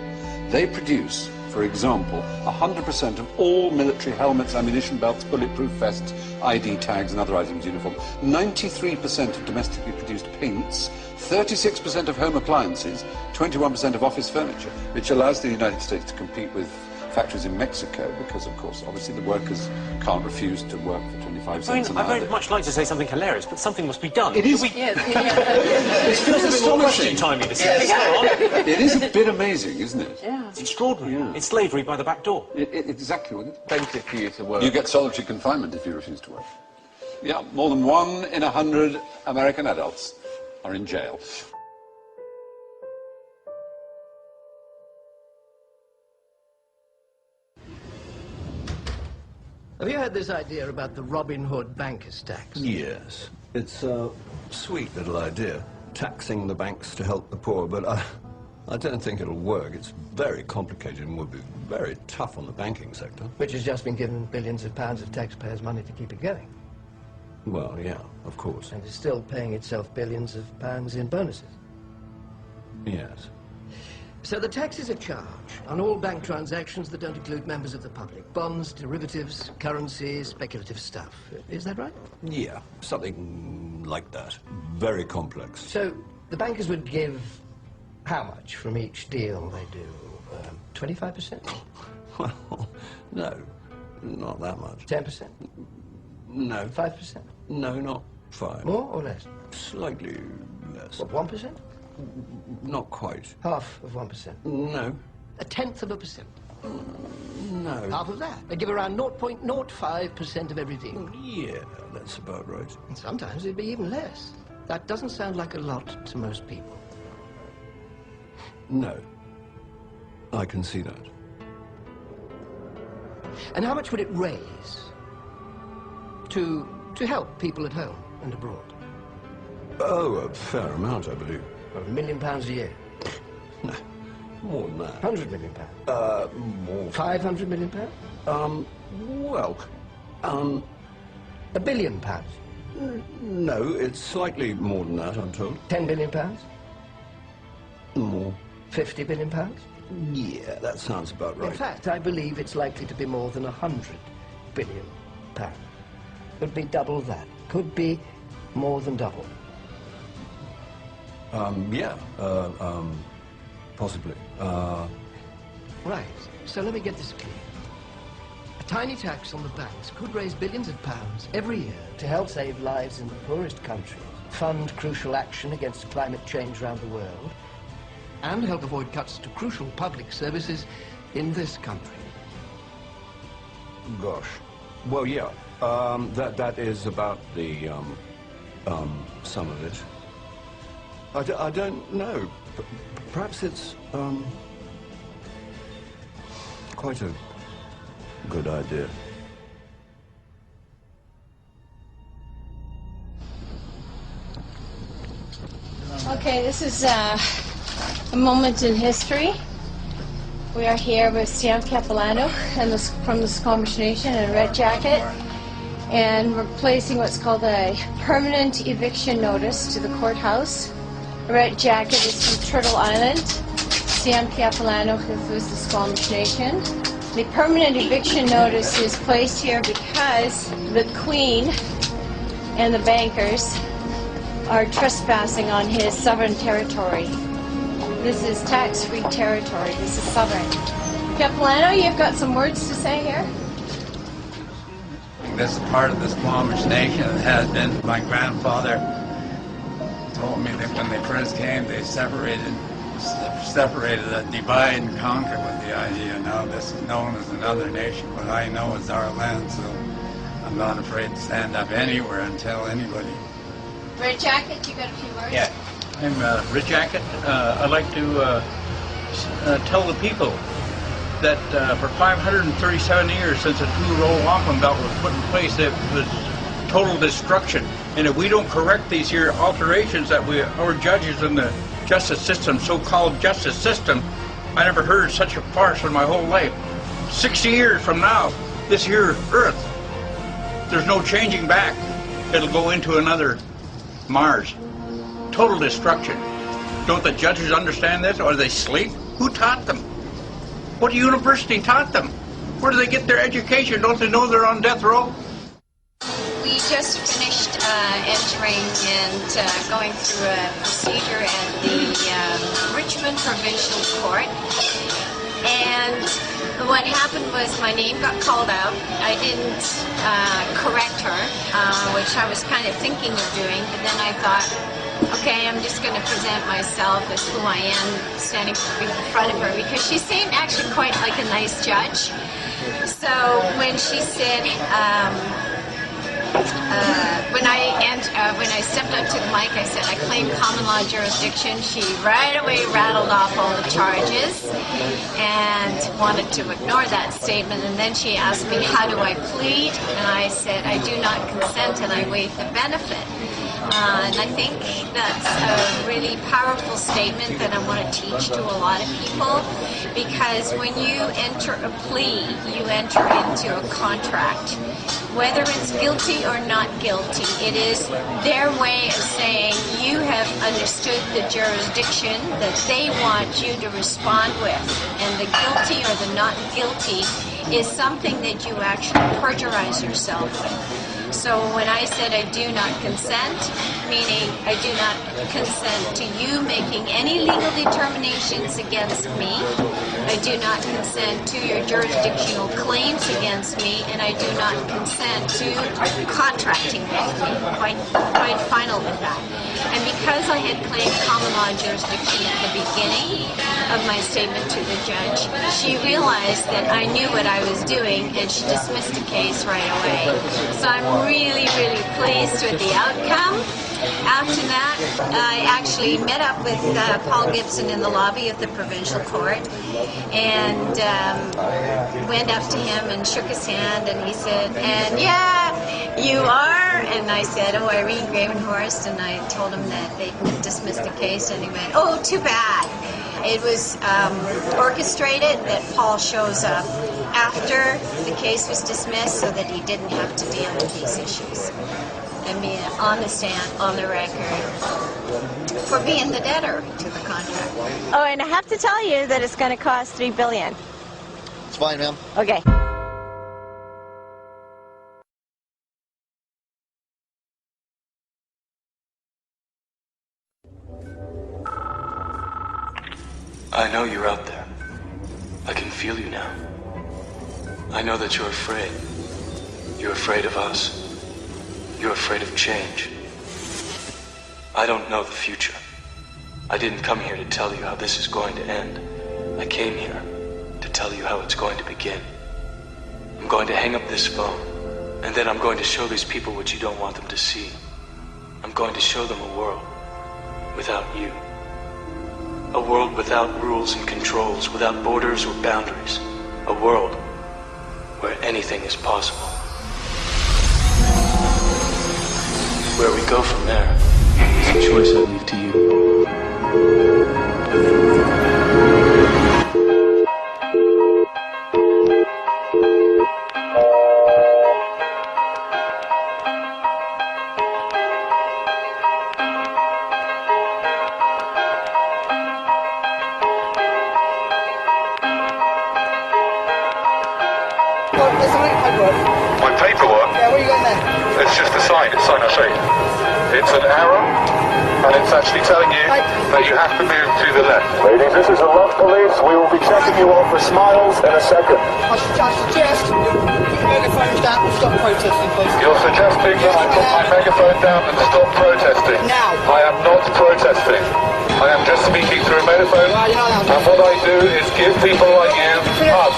They produce, for example, 100% of all military helmets, ammunition belts, bulletproof vests, ID tags and other items uniform, 93% of domestically produced paints, 36% of home appliances, 21% of office furniture, which allows the United States to compete with factories in Mexico because, of course, obviously the workers can't refuse to work for 25 cents an hour. I'd very much like to say something hilarious, but something must be done. It is. It's just a bit more question-timey to say. It is a bit amazing, isn't it? Yeah. It's extraordinary. Yeah. It's slavery by the back door. Exactly, isn't it? Plenty for you to work. You get solitary confinement if you refuse to work. Yeah, more than 1 in 100 American adults are in jail. Have you heard this idea about the Robin Hood bankers' tax? Yes. It's a sweet little idea, taxing the banks to help the poor, but I don't think it'll work. It's very complicated and would be very tough on the banking sector. Which has just been given billions of pounds of taxpayers' money to keep it going. Well, yeah, of course. And is still paying itself billions of pounds in bonuses. Yes. So the tax is a charge on all bank transactions that don't include members of the public. Bonds, derivatives, currencies, speculative stuff. Is that right? Yeah, something like that. Very complex. So the bankers would give how much from each deal they do? 25%? Well, no, not that much. 10%? No. 5%? No, not 5. More or less? Slightly less. What, 1%? Not quite. Half of 1%? No. 0.1%? No. Half of that? They give around 0.05% of every deal? Yeah, that's about right. And sometimes it'd be even less. That doesn't sound like a lot to most people. No. I can see that. And how much would it raise to help people at home and abroad? Oh, a fair amount, I believe. £1 million a year? No, more than that. £100 million? More. £500 million? Well, £1 billion? No, it's slightly more than that, I'm told. £10 billion? More. £50 billion? Yeah, that sounds about right. In fact, I believe it's likely to be more than £100 billion. Could be double that. Could be more than double. Yeah, possibly. Right, so let me get this clear. A tiny tax on the banks could raise billions of pounds every year to help save lives in the poorest countries, fund crucial action against climate change around the world, and help avoid cuts to crucial public services in this country. Gosh. Well, yeah, that is about the, sum of it. I don't know. Perhaps it's, quite a good idea. Okay, this is a moment in history. We are here with Sam Capilano and from the Squamish Nation in a red jacket, and we're placing what's called a permanent eviction notice to the courthouse. The red jacket is from Turtle Island. Sam Capilano is the Squamish Nation. The permanent eviction notice is placed here because the Queen and the bankers are trespassing on his sovereign territory. This is tax-free territory. This is sovereign. Capilano, you've got some words to say here? This is part of the Squamish Nation. It has been. My grandfather told me that when they first came, they separated, divide and conquer with the idea. Now this is known as another nation, but I know it's our land, so I'm not afraid to stand up anywhere and tell anybody. Red Jacket, you got a few words? Yeah, I'm Red Jacket. I'd like to tell the people that for 537 years since the two-row wampum belt was put in place, it was total destruction. And if we don't correct these here alterations that our judges in the justice system, so-called justice system, I never heard such a farce in my whole life. 60 years from now, this here Earth, there's no changing back. It'll go into another Mars. Total destruction. Don't the judges understand this, or they sleep? Who taught them? What university taught them? Where do they get their education? Don't they know they're on death row? We just finished entering and going through a procedure at the Richmond Provincial Court. And what happened was my name got called out. I didn't correct her, which I was kind of thinking of doing, but then I thought, okay, I'm just going to present myself as who I am standing in front of her, because she seemed actually quite like a nice judge. So when she said, when I stepped up to the mic, I said I claim common law jurisdiction. She right away rattled off all the charges and wanted to ignore that statement. And then she asked me, how do I plead? And I said, I do not consent, and I waive the benefit. And I think that's a really powerful statement that I want to teach to a lot of people, because when you enter a plea, you enter into a contract. Whether it's guilty or not guilty, it is their way of saying you have understood the jurisdiction that they want you to respond with. And the guilty or the not guilty is something that you actually perjurize yourself with. So when I said I do not consent, meaning I do not consent to you making any legal determinations against me, I do not consent to your jurisdictional claims against me, and I do not consent to contracting with me. Quite final with that. And because I had claimed common law jurisdiction at the beginning of my statement to the judge, she realized that I knew what I was doing, and she dismissed the case right away. So I'm really, really pleased with the outcome. After that, I actually met up with Paul Gibson in the lobby of the provincial court, and went up to him and shook his hand, and he said, and yeah, you are? And I said, oh, Irene Gravenhorst, and I told him that they dismissed the case, and he went, oh, too bad. It was orchestrated that Paul shows up after the case was dismissed so that he didn't have to deal with these issues. And being on the stand, on the record, for being the debtor to the contract. Oh, and I have to tell you that it's going to cost $3 billion. It's fine, ma'am. Okay. I know you're out there. I can feel you now. I know that you're afraid. You're afraid of us. You're afraid of change. I don't know the future. I didn't come here to tell you how this is going to end. I came here to tell you how it's going to begin. I'm going to hang up this phone, and then I'm going to show these people what you don't want them to see. I'm going to show them a world without you. A world without rules and controls, without borders or boundaries. A world where anything is possible. Where we go from there is a choice I leave to you. My paperwork? Yeah, what you got there? It's just a sign. It's sign of shape. It's an arrow, and it's actually telling you that you have to move to the left. Ladies, this is the love police. We will be checking you all for smiles in a second. I suggest you put your megaphones down and stop protesting, please. You're suggesting that I put my megaphone down and stop protesting. Now. I am not protesting. I am just speaking through a megaphone, and what I do is give people like you hugs.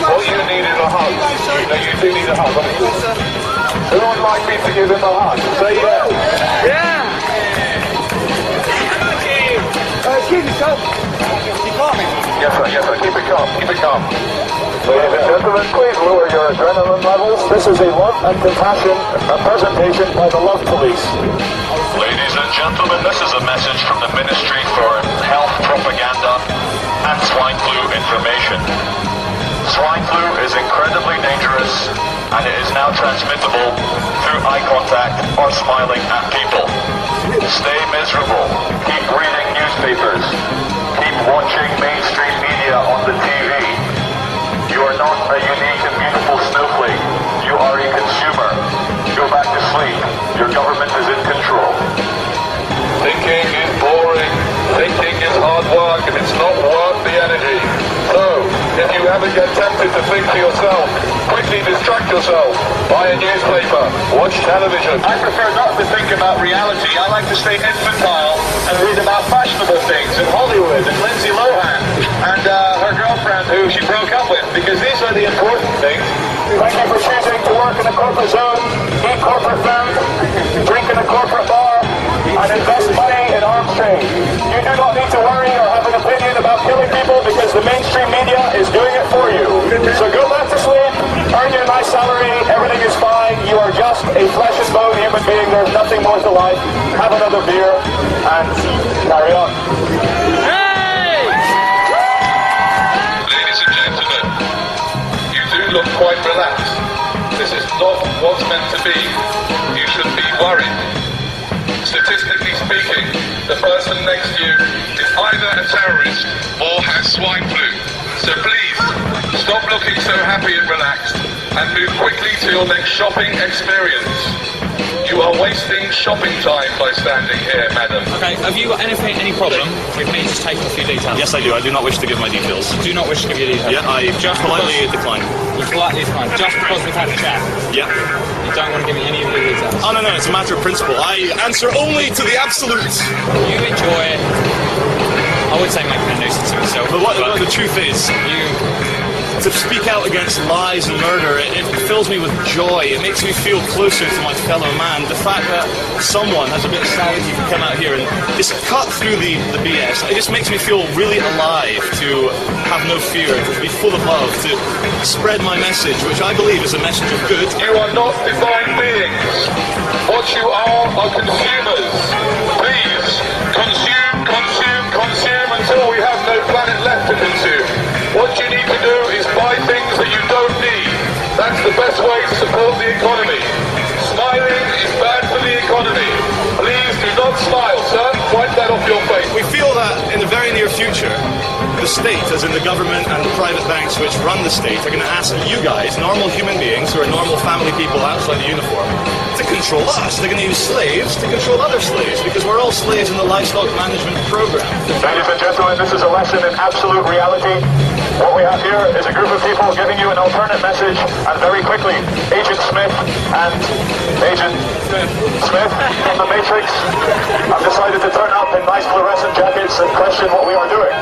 What you need is a hug. You do need a hug. Who would like me to give him a hug? Say yes. Yeah! Keep it calm. Yes, sir. Keep it calm. Keep it calm. Ladies and gentlemen, please lower your adrenaline levels. This is a love and compassion, a presentation by the Love Police. Ladies and gentlemen, this is a message from the Ministry for Health Propaganda and Swine Flu Information. Swine flu is incredibly dangerous, and it is now transmittable through eye contact or smiling at people. Stay miserable. Keep reading newspapers. Keep watching mainstream media on the TV. You are not a unique and beautiful snowflake. You are a consumer. Go back to sleep. Your government is in control. Thinking is boring. Thinking is hard work, and it's not worth the energy. So, if you ever get tempted to think to yourself, quickly distract yourself. Buy a newspaper. Watch television. I prefer not to think about reality. I like to stay infantile and read about fashionable things in Hollywood and Lindsay Lohan and her girlfriend who she broke up with, because these are the important things. Thank you for choosing to work in a corporate zone, eat corporate food, drink in a corporate bar, and invest money in arms trade. You do not need to worry or have an opinion about killing people because the mainstream media is doing it for you. So go back to sleep, earn your nice salary, everything is fine. You are just a flesh and bone human being. There's nothing more to life. Have another beer and carry on. Ladies and gentlemen, you do look quite relaxed. This is not what's meant to be. You should be worried. Statistically speaking, the person next to you is either a terrorist or has swine flu. So please, stop looking so happy and relaxed and move quickly to your next shopping experience. You are wasting shopping time by standing here, madam. Okay, have you got any problem with me just taking a few details? Yes, I do. I do not wish to give my details. Do not wish to give your details? Yeah, I just politely decline. You politely decline, just because we've had a chat? Yeah. You don't want to give me any of your details? Oh, no, it's a matter of principle. I answer only to the absolutes. You enjoy, I would say, making a nuisance of yourself. But the truth is, to speak out against lies and murder, it fills me with joy. It makes me feel closer to my fellow man. The fact that someone has a bit of sanity to come out here and just cut through the BS, it just makes me feel really alive to have no fear, to be full of love, to spread my message, which I believe is a message of good. You are not divine beings. What you are consumers. Please, consume until we have no planet left to consume. What you need to do is buy things that you don't need. That's the best way to support the economy. Smiling is bad for the economy. Please do not smile, sir. Wipe that off your face. We feel that in the very near future, the state, as in the government and the private banks which run the state, are going to ask you guys, normal human beings who are normal family people outside the uniform, to control us. They're going to use slaves to control other slaves, because we're all slaves in the livestock management program. Ladies and gentlemen, this is a lesson in absolute reality. What we have here is a group of people giving you an alternate message, and very quickly, Agent Smith and Agent Smith from the Matrix have decided to turn up in nice fluorescent jackets and question what we are doing.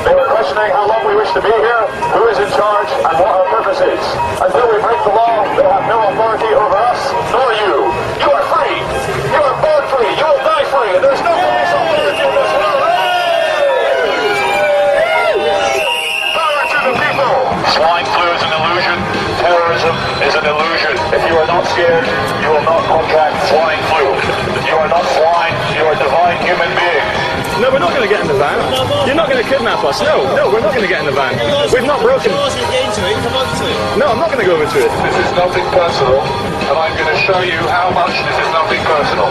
They were questioning how long we wish to be here, who is in charge, and what our purpose is. Until we break the law, they have no authority over us, nor you. You are free. You are born free. You will die free. And there's no police authority in this world. Power to the people. Swine flu is an illusion. Terrorism is an illusion. If you are not scared, you will not contract swine flu. You are not swine. You are divine human beings. No, we're not going to get in the van. You're not going to kidnap us. No, we're not going to get in the van. We've not broken. No, I'm not going to go into it. This is nothing personal, and I'm going to show you how much this is nothing personal.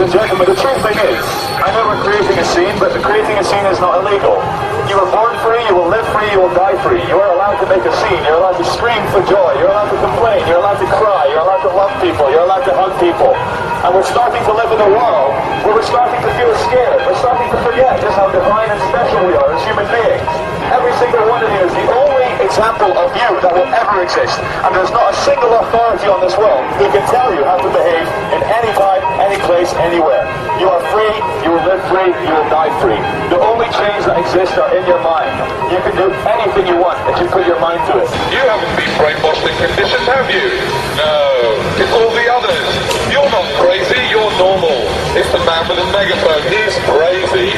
and gentlemen, the true thing is, I know we're creating a scene, but creating a scene is not illegal. You were born free, you will live free, you will die free. You are allowed to make a scene, you're allowed to scream for joy, you're allowed to complain, you're allowed to cry, you're allowed to love people, you're allowed to hug people. And we're starting to live in a world where we're starting to feel scared. We're starting to forget just how divine and special we are as human beings. Every single one of you is the only example of you that will ever exist. And there's not a single authority on this world who can tell you how to behave in any time, any place, anywhere. You are free, you will live free, you will die free. The only chains that exist are in your mind. You can do anything you want if you put your mind to it. You haven't been brainwashed and conditioned, have you? No, it's all the others. You're not crazy, you're normal. It's the man with a megaphone, he's crazy.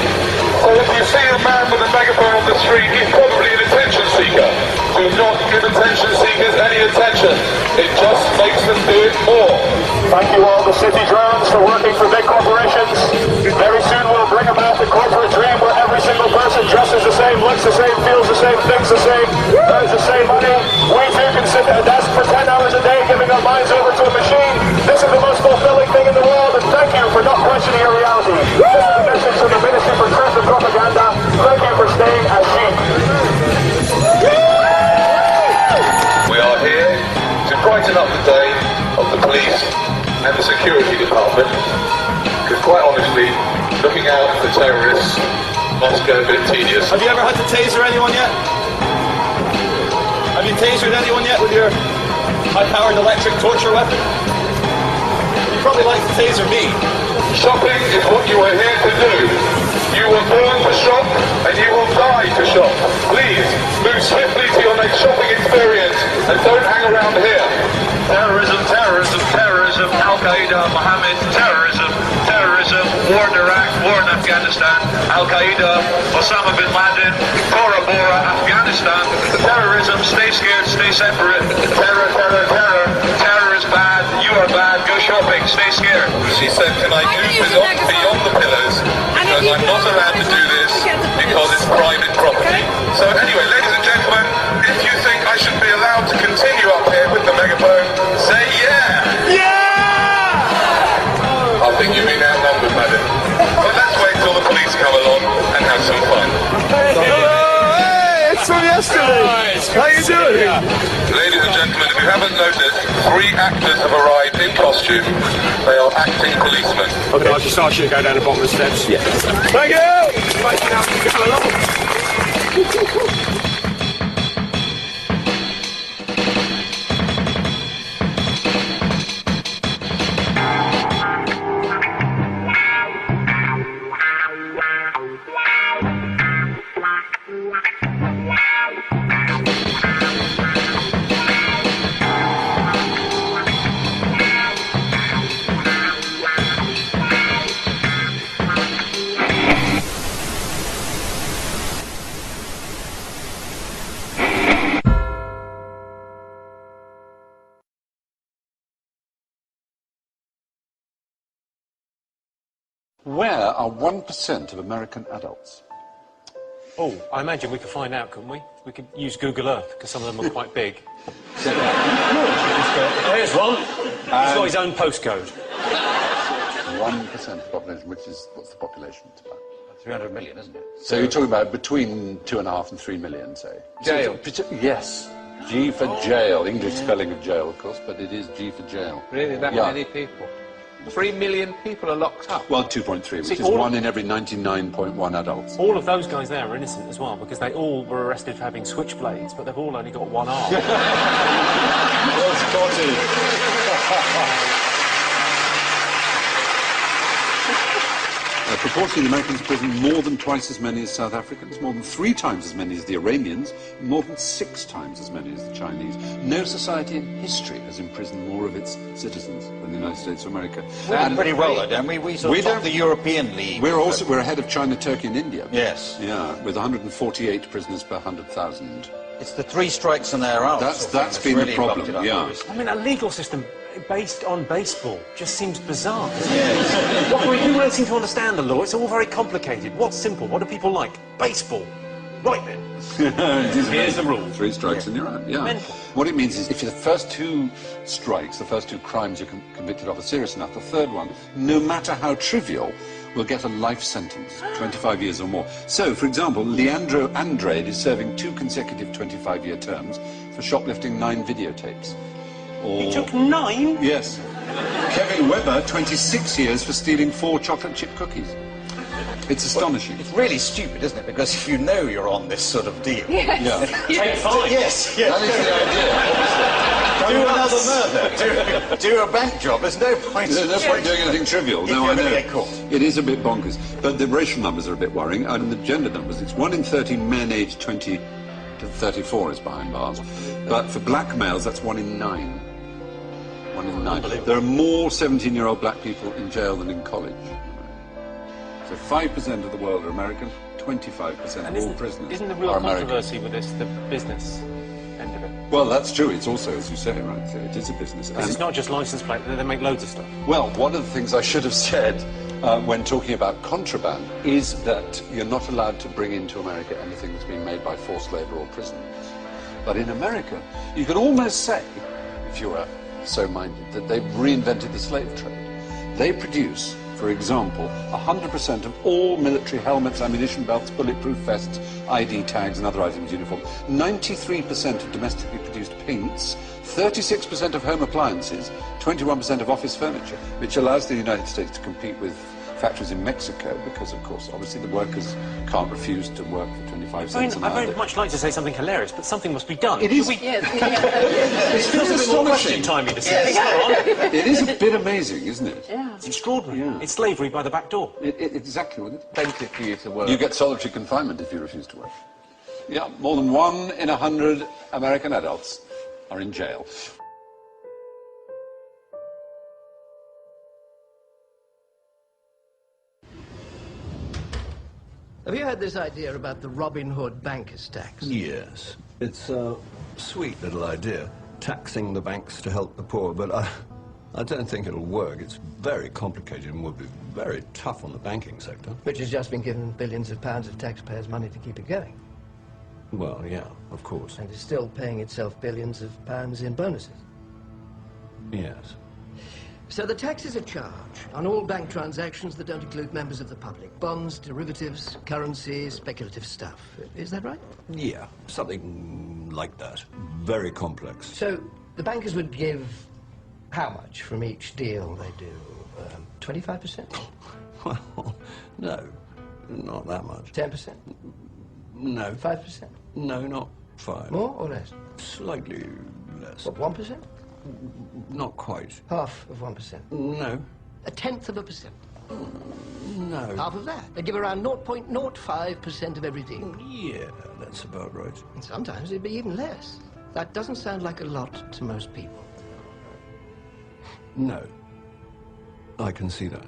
So if you see a man with a megaphone on the street, he's probably an attention seeker. Do not give attention seekers any attention. It just makes them do it more. Thank you all the city drones for working for big corporations. Very soon we'll bring about the corporate dream where every single person dresses the same, looks the same, feels the same, thinks the same, earns the same money. We too can sit at a desk for 10 hours a day giving our minds over to a machine. This is the most fulfilling thing in the world, and thank you for not questioning your reality. This is the message from the Ministry for Truth and Propaganda. Thank you for staying as sheep. We are here to brighten up the day of the police and the security department, because quite honestly, looking out for terrorists must get a bit tedious. Have you ever had to taser anyone yet? Have you tasered anyone yet with your high-powered electric torture weapon? You'd probably like to taser me. Shopping is what you are here to do. You were born to shop, and you will die to shop. Please, move swiftly to your next shopping experience, and don't hang around here. Terrorism, terrorism, terrorism, Al-Qaeda, Mohammed, terrorism, terrorism, war in Iraq, war in Afghanistan, Al-Qaeda, Osama bin Laden, Bora Bora, Afghanistan, terrorism, stay scared, stay separate, terror, terror, terror, terror is bad, you are bad, go shopping, stay scared. She said, can I do beyond the pillars, because I'm not allowed to do this, because it's private property. So anyway, ladies and gentlemen, if you think I should be allowed to continue up here with the megaphone, say yeah! Yeah! I think you've been outnumbered, madam. But let's wait till the police come along and have some fun. Hey, it's from yesterday! How you doing? Ladies and gentlemen, if you haven't noticed, 3 actors have arrived in costume. They are acting policemen. Okay, I'll just ask you to go down the bottom of the steps. Yeah. Thank you! Where are 1% of American adults? Oh, I imagine we could find out, couldn't we? We could use Google Earth, because some of them are quite big. There's one. He's got his own postcode. 1% of the population, which is, what's the population? It's about 300 million, isn't it? So you're talking about between 2.5 and 3 million, say? Jail. Yes. G for jail. English spelling of jail, of course, but it is G for jail. Really, that many people? 3 million people are locked up. Well, 2.3, which is 1 in every 99.1 adults. All of those guys there are innocent as well, because they all were arrested for having switchblades, but they've all only got one arm. Well spotted. Proportionally, Americans prison more than twice as many as South Africans, more than 3 times as many as the Iranians, more than 6 times as many as the Chinese. No society in history has imprisoned more of its citizens than the United States of America. We're doing pretty well, though, don't we? We sort of top the European league. We're ahead of China, Turkey, and India. Yes. Yeah, with 148 prisoners per 100,000. It's the 3 strikes and they're out. That's been really the problem. Yeah. I mean, a legal system based on baseball just seems bizarre. Yes. What can we do? We don't seem to understand the law. It's all very complicated. What's simple? What do people like? Baseball. Right then. Here's the rule. 3 strikes and you're out. Yeah. Mental. What it means is if the first 2 strikes, the first 2 crimes you're convicted of are serious enough, the third one, no matter how trivial, will get a life sentence, 25 years or more. So, for example, Leandro Andrade is serving 2 consecutive 25-year terms for shoplifting 9 videotapes. Or... He took 9? Yes. Kevin Webber, 26 years for stealing 4 chocolate chip cookies. It's astonishing. It's really stupid, isn't it? Because if you know you're on this sort of deal... Yes. Yeah. Take 5. Yes, yes. That is the idea, obviously. Do another murder. Do a bank job. There's no point... There's no point doing anything trivial. No, I know. Get caught. It is a bit bonkers. But the racial numbers are a bit worrying. And the gender numbers, it's 1 in 13 men aged 20 to 34 is behind bars. But for black males, that's 1 in 9. 1 in 9. There are more 17-year-old black people in jail than in college. So 5% of the world are American, 25% of all prisoners Isn't the real are American. controversy with this the business end of it? Well, that's true. It's also, as you say, right, so it is a business. Because it's not just license plate, they make loads of stuff. Well, one of the things I should have said when talking about contraband is that you're not allowed to bring into America anything that's been made by forced labour or prisoners. But in America, you could almost say, if you were so minded, that they've reinvented the slave trade. They produce, for example, 100% of all military helmets, ammunition belts, bulletproof vests, ID tags and other items uniform, 93% of domestically produced paints, 36% of home appliances, 21% of office furniture, which allows the United States to compete with factories in Mexico because, of course, obviously the workers can't refuse to work for 25 cents an hour. I very much like to say something hilarious, but something must be done. It is. It feels a bit more question-timey to say. It is a bit amazing, isn't it? Yeah, it's extraordinary. Yeah. It's slavery by the back door. Exactly, isn't it? Plenty for you to work. You get solitary confinement if you refuse to work. Yeah, more than 1 in 100 American adults are in jail. Have you heard this idea about the Robin Hood bankers' tax? Yes. It's a sweet little idea, taxing the banks to help the poor, but I don't think it'll work. It's very complicated and would be very tough on the banking sector. Which has just been given billions of pounds of taxpayers' money to keep it going. Well, yeah, of course. And is still paying itself billions of pounds in bonuses. Yes. So the tax is a charge on all bank transactions that don't include members of the public. Bonds, derivatives, currencies, speculative stuff. Is that right? Yeah, something like that. Very complex. So the bankers would give how much from each deal they do? 25%? Well, no, not that much. 10%? No. 5%? No, not 5. More or less? Slightly less. What, 1%? Not quite. Half of 1%? No. 0.1%? No. Half of that? They give around 0.05% of every deal? Yeah, that's about right. And sometimes it'd be even less. That doesn't sound like a lot to most people. No. I can see that.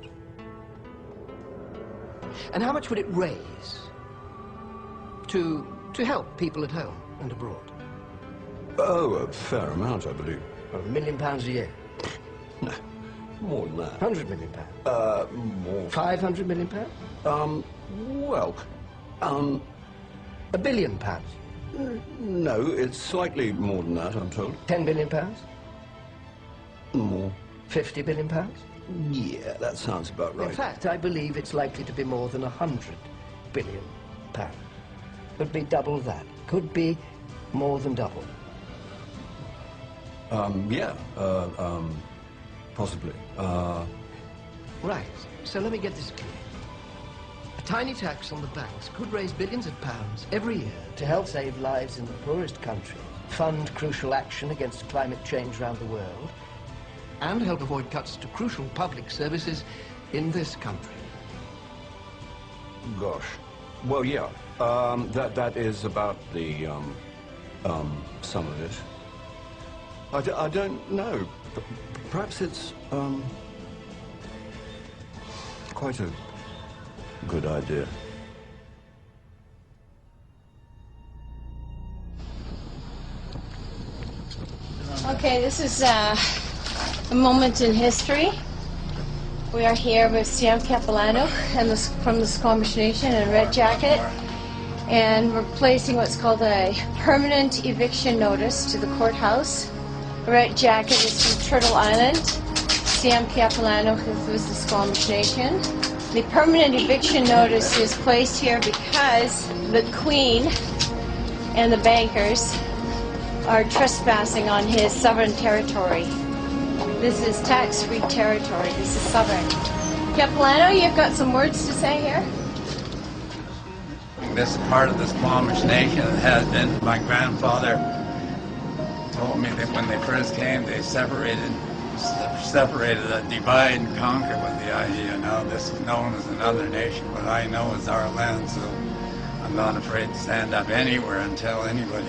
And how much would it raise to help people at home and abroad? Oh, a fair amount, I believe. £1 million a year? No, more than that. £100 million? More. £500 million? Well, £1 billion? No, it's slightly more than that, I'm told. £10 billion? More. £50 billion? Yeah, that sounds about right. In fact, I believe it's likely to be more than £100 billion. Could be double that. Could be more than double. Yeah, possibly. Right, so let me get this clear. A tiny tax on the banks could raise billions of pounds every year to help save lives in the poorest countries, fund crucial action against climate change around the world, and help avoid cuts to crucial public services in this country. Gosh. Well, yeah. That is about the, some of it. I don't know. Perhaps it's, quite a good idea. Okay, this is a moment in history. We are here with Sam Capilano and from the Squamish Nation in a red jacket. and we're placing what's called a permanent eviction notice to the courthouse. Red Jacket is from Turtle Island. Sam Capilano was the Squamish Nation. The permanent eviction notice is placed here because the Queen and the bankers are trespassing on his sovereign territory. This is tax-free territory. This is sovereign. Capilano, you've got some words to say here? This is part of the Squamish Nation. It has been. My grandfather told me that when they first came, they separated, divide and conquer with the idea. Now this is known as another nation. What I know is our land, so I'm not afraid to stand up anywhere and tell anybody.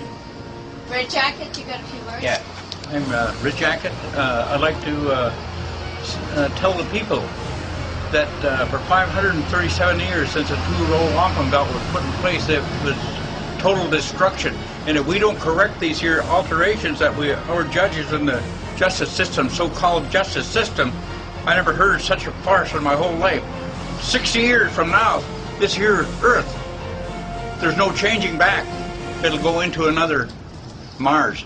Red Jacket, you got a few words? Yeah, I'm Red Jacket. I'd like to tell the people that for 537 years since the two-row wampum belt was put in place, it was total destruction. And if we don't correct these here alterations that our judges in the justice system, so-called justice system, I never heard such a farce in my whole life. 60 years from now, this here earth, there's no changing back. It'll go into another Mars.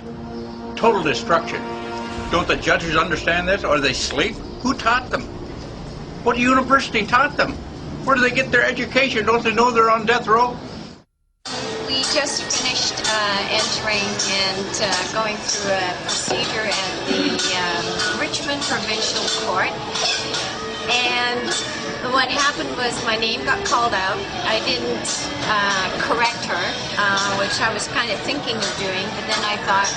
Total destruction. Don't the judges understand this, or do they sleep? Who taught them? What university taught them? Where do they get their education? Don't they know they're on death row? We just finished entering and going through a procedure at the Richmond Provincial Court. And what happened was my name got called out. I didn't correct her, which I was kind of thinking of doing, but then I thought,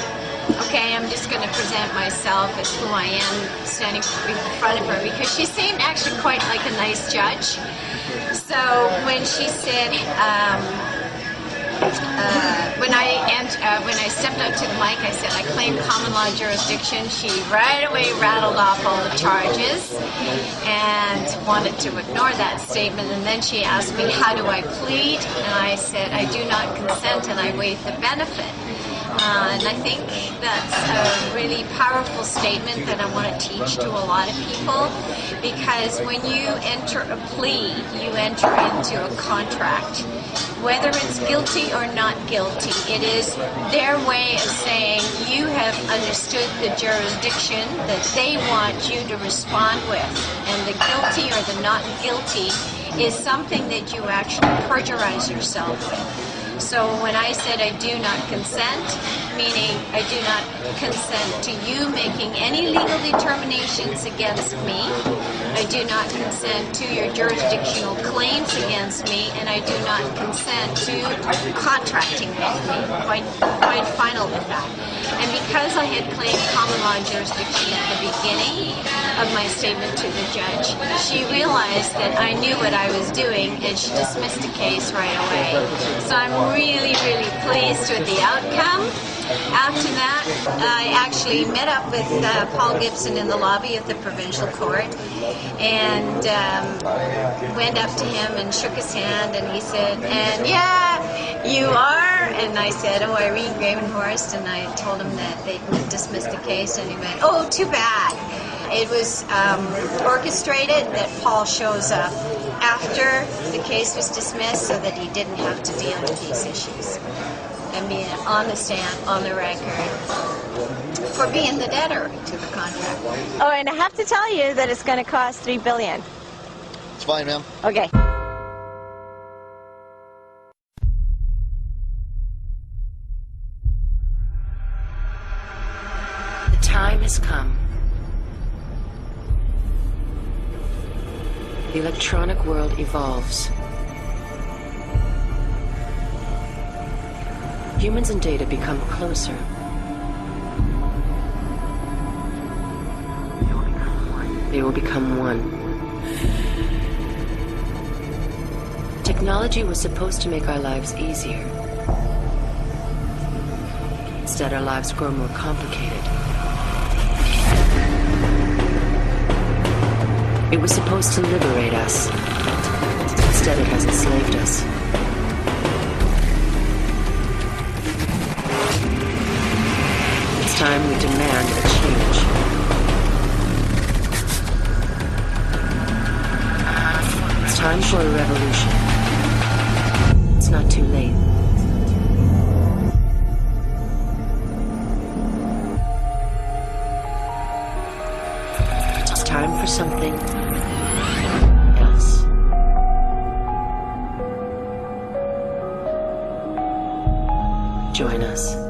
okay, I'm just going to present myself as who I am standing in front of her, because she seemed actually quite like a nice judge. So when she said, when I stepped up to the mic, I said I claim common law jurisdiction. She right away rattled off all the charges and wanted to ignore that statement. And then she asked me, how do I plead? And I said, I do not consent and I waive the benefit. And I think that's a really powerful statement that I want to teach to a lot of people, because when you enter a plea, you enter into a contract. Whether it's guilty or not guilty, it is their way of saying you have understood the jurisdiction that they want you to respond with. And the guilty or the not guilty is something that you actually perjurize yourself with. So when I said I do not consent, meaning I do not consent to you making any legal determinations against me, I do not consent to your jurisdictional claims against me, and I do not consent to contracting with me. Quite final with that. And because I had claimed common law jurisdiction at the beginning of my statement to the judge, she realized that I knew what I was doing, and she dismissed the case right away. So I'm really, really pleased with the outcome. After that, I actually met up with Paul Gibson in the lobby of the provincial court and went up to him and shook his hand, and he said, and yeah, you are? And I said, oh, Irene Gravenhorst, and I told him that they dismissed the case, and he went, oh, too bad. It was orchestrated that Paul shows up after the case was dismissed so that he didn't have to deal with these issues. And being on the stand, on the record, for being the debtor to the contract. Oh, and I have to tell you that it's going to cost $3 billion. It's fine, ma'am. Okay. The time has come. The electronic world evolves. Humans and data become closer. They will become one. Technology was supposed to make our lives easier. Instead, our lives grow more complicated. It was supposed to liberate us. Instead, it has enslaved us. It's time we demand a change. It's time for a revolution. It's not too late. for something else. Join us.